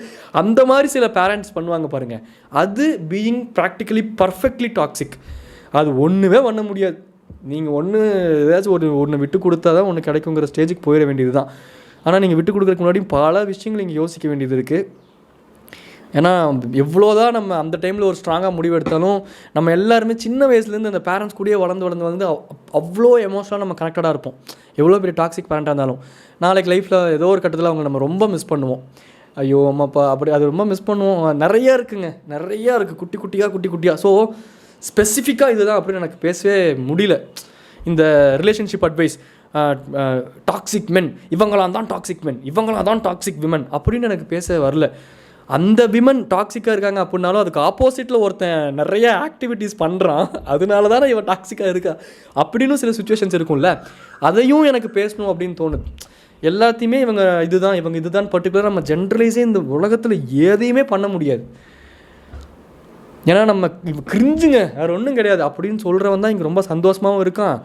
அந்த மாதிரி சில பேரண்ட்ஸ் பண்ணுவாங்க பாருங்கள். அது பீயிங் ப்ராக்டிக்கலி பர்ஃபெக்ட்லி டாக்ஸிக். அது ஒன்றுமே பண்ண முடியாது. நீங்கள் ஏதாச்சும் ஒன்று விட்டு கொடுத்தா தான் ஒன்று கிடைக்குங்கிற ஸ்டேஜுக்கு போயிட வேண்டியது தான். ஆனால் நீங்கள் விட்டு கொடுக்குறதுக்கு முன்னாடி பல விஷயங்கள் நீங்கள் யோசிக்க வேண்டியது இருக்குது. ஏன்னா எவ்வளோதான் நம்ம அந்த டைமில் ஒரு ஸ்ட்ராங்காக முடிவு எடுத்தாலும் நம்ம எல்லாருமே சின்ன வயசுலேருந்து அந்த பேரண்ட்ஸ் கூடயே வளர்ந்து அவ்வளோ எமோஷனலாக நம்ம கனெக்டடாக இருப்போம். எவ்வளோ பெரிய டாக்ஸிக் பேரண்ட்டாக இருந்தாலும் நாளைக்கு லைஃப்பில் ஏதோ ஒரு கட்டத்தில் அவங்க நம்ம ரொம்ப மிஸ் பண்ணுவோம். ஐயோ அம்மாப்பா அப்படி அது ரொம்ப மிஸ் பண்ணுவோம். நிறையா இருக்குது குட்டி குட்டியாக. ஸோ ஸ்பெசிஃபிக்காக இதுதான் அப்படின்னு எனக்கு பேசவே முடியல. இந்த ரிலேஷன்ஷிப் அட்வைஸ் டாக்ஸிக் மென் இவங்களாம் தான் டாக்ஸிக் விமன் அப்படின்னு எனக்கு பேச வரல. அந்த விமன் டாக்ஸிக்காக இருக்காங்க அப்படின்னாலும் அதுக்கு ஆப்போசிட்டில் ஒருத்தன் நிறைய ஆக்டிவிட்டீஸ் பண்ணுறான், அதனால தானே இவன் டாக்ஸிக்காக இருக்கா அப்படின்னு சில சுச்சுவேஷன்ஸ் இருக்கும்ல, அதையும் எனக்கு பேசணும் அப்படின்னு தோணுது. எல்லாத்தையுமே இவங்க இதுதான் பர்டிகுலராக நம்ம ஜென்ரலைஸே இந்த உலகத்தில் எதையுமே பண்ண முடியாது. ஏன்னா நம்ம கிரிஞ்சுங்க வேறு ஒன்றும் கிடையாது அப்படின்னு சொல்கிறவன் தான் இங்கே ரொம்ப சந்தோஷமாகவும் இருக்கான்.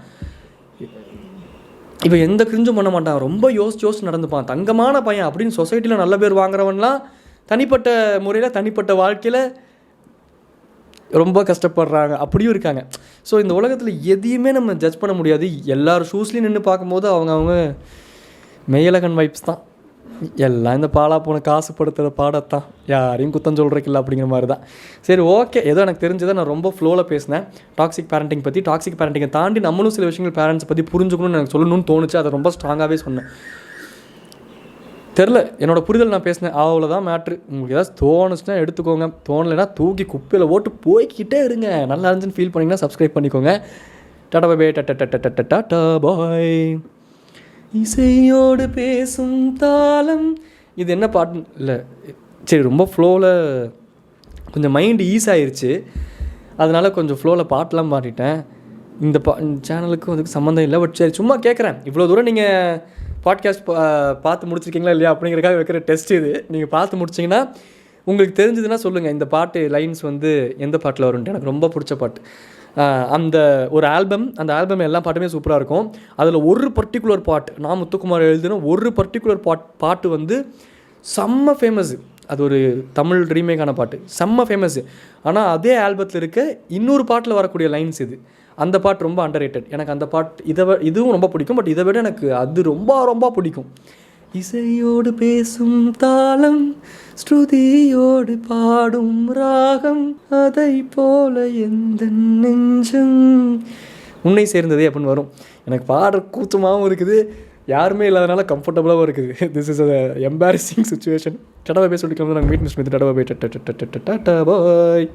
இப்போ எந்த கிரிஞ்சும் பண்ண மாட்டான், ரொம்ப யோசிச்சு நடந்துப்பான், தங்கமான பையன் அப்படின்னு சொசைட்டியில் நல்ல பேர் வாங்குறவன்லாம் தனிப்பட்ட முறையில் தனிப்பட்ட வாழ்க்கையில் ரொம்ப கஷ்டப்படுறாங்க, அப்படியும் இருக்காங்க. ஸோ இந்த உலகத்தில் எதையுமே நம்ம ஜட்ஜ் பண்ண முடியாது. எல்லாரும் ஷூஸ்லேயும் நின்று பார்க்கும்போது அவங்க மெய்யழகன் வைப்ஸ் தான். எல்லாம் இந்த பாலா போன காசுப்படுத்துகிற பாடத்தான், யாரையும் குத்தம் சொல்கிறக்கில்ல அப்படிங்கிற மாதிரி தான். சரி ஓகே, ஏதோ எனக்கு தெரிஞ்சதை நான் ரொம்ப ஃப்ளோவில் பேசினேன் டாக்ஸிக் பேரண்டிங் பற்றி. டாக்ஸிக் பேரண்டிங்கை தாண்டி நம்மளும் சில விஷயங்கள் பேரண்ட்ஸை பற்றி புரிஞ்சுக்கணும்னு எனக்கு சொல்லணும்னு தோணுச்சு. அதை ரொம்ப ஸ்ட்ராங்காகவே சொன்னேன். தெரில, என்னோடய புரிதல் நான் பேசினேன், அவ்வளோதான் மேட்ரு. உங்களுக்கு ஏதாவது தோணுச்சுன்னா எடுத்துக்கோங்க, தோணலைன்னா தூக்கி குப்பையில் ஓட்டு போய்கிட்டே இருங்க. நல்லா இருந்துச்சுன்னு ஃபீல் பண்ணிங்கன்னா சப்ஸ்கிரைப் பண்ணிக்கோங்க. டாடா பை டாடா பாய். இசையோடு பேசும் தாளம் இது என்ன பாட்டு இல்லை, சரி ரொம்ப ஃப்ளோவில் கொஞ்சம் மைண்டு ஈஸ் ஆயிடுச்சு, அதனால் கொஞ்சம் ஃப்ளோவில் பாட்டெலாம் பாடிட்டேன். இந்த சேனலுக்கும் அதுக்கு சம்மந்தம் இல்லை, பட் சரி சும்மா கேட்குறேன். இவ்வளோ தூரம் நீங்கள் பாட்காஸ்ட் பார்த்து முடிச்சிருக்கீங்களா இல்லையா அப்படிங்கிறக்காக வைக்கிற டெஸ்ட் இது. நீங்கள் பார்த்து முடிச்சிங்கன்னா உங்களுக்கு தெரிஞ்சதுன்னா சொல்லுங்கள், இந்த பாட்டு லைன்ஸ் எந்த பாட்டில் வரும்ன்ட்டு. எனக்கு ரொம்ப பிடிச்ச பாட்டு அந்த ஒரு ஆல்பம், அந்த ஆல்பம் எல்லா பாட்டுமே சூப்பராக இருக்கும். அதில் ஒரு பர்டிகுலர் பாட்டு, நான் முத்துக்குமார் எழுதின ஒரு பர்டிகுலர் பாட்டு செம்ம ஃபேமஸ்ஸு. அது ஒரு தமிழ் ரீமேக்கான பாட்டு, செம்ம ஃபேமஸ்ஸு. ஆனால் அதே ஆல்பத்தில் இருக்க இன்னொரு பாட்டில் வரக்கூடிய லைன்ஸ் இது. அந்த பாட்டு ரொம்ப அண்டர்ரேட்டட். எனக்கு அந்த பாட்டு இதுவும் ரொம்ப பிடிக்கும், பட் இதை விட எனக்கு அது ரொம்ப ரொம்ப பிடிக்கும். இசையோடு பேசும் தாளம், ஸ்ருதியோடு பாடும் ராகம், அதை போல எந்த நெஞ்சம் உன்னை சேர்ந்ததே அப்படின்னு வரும். எனக்கு பாடுற கூச்சமாகவும் இருக்குது, யாருமே இல்லாதனால கம்ஃபர்டபுளாகவும் இருக்குது. This is a embarrassing situation. டடா பாய் சொல்லிக்கலாம். நாங்கள் மீட் மிஸ் டாடா பாய்.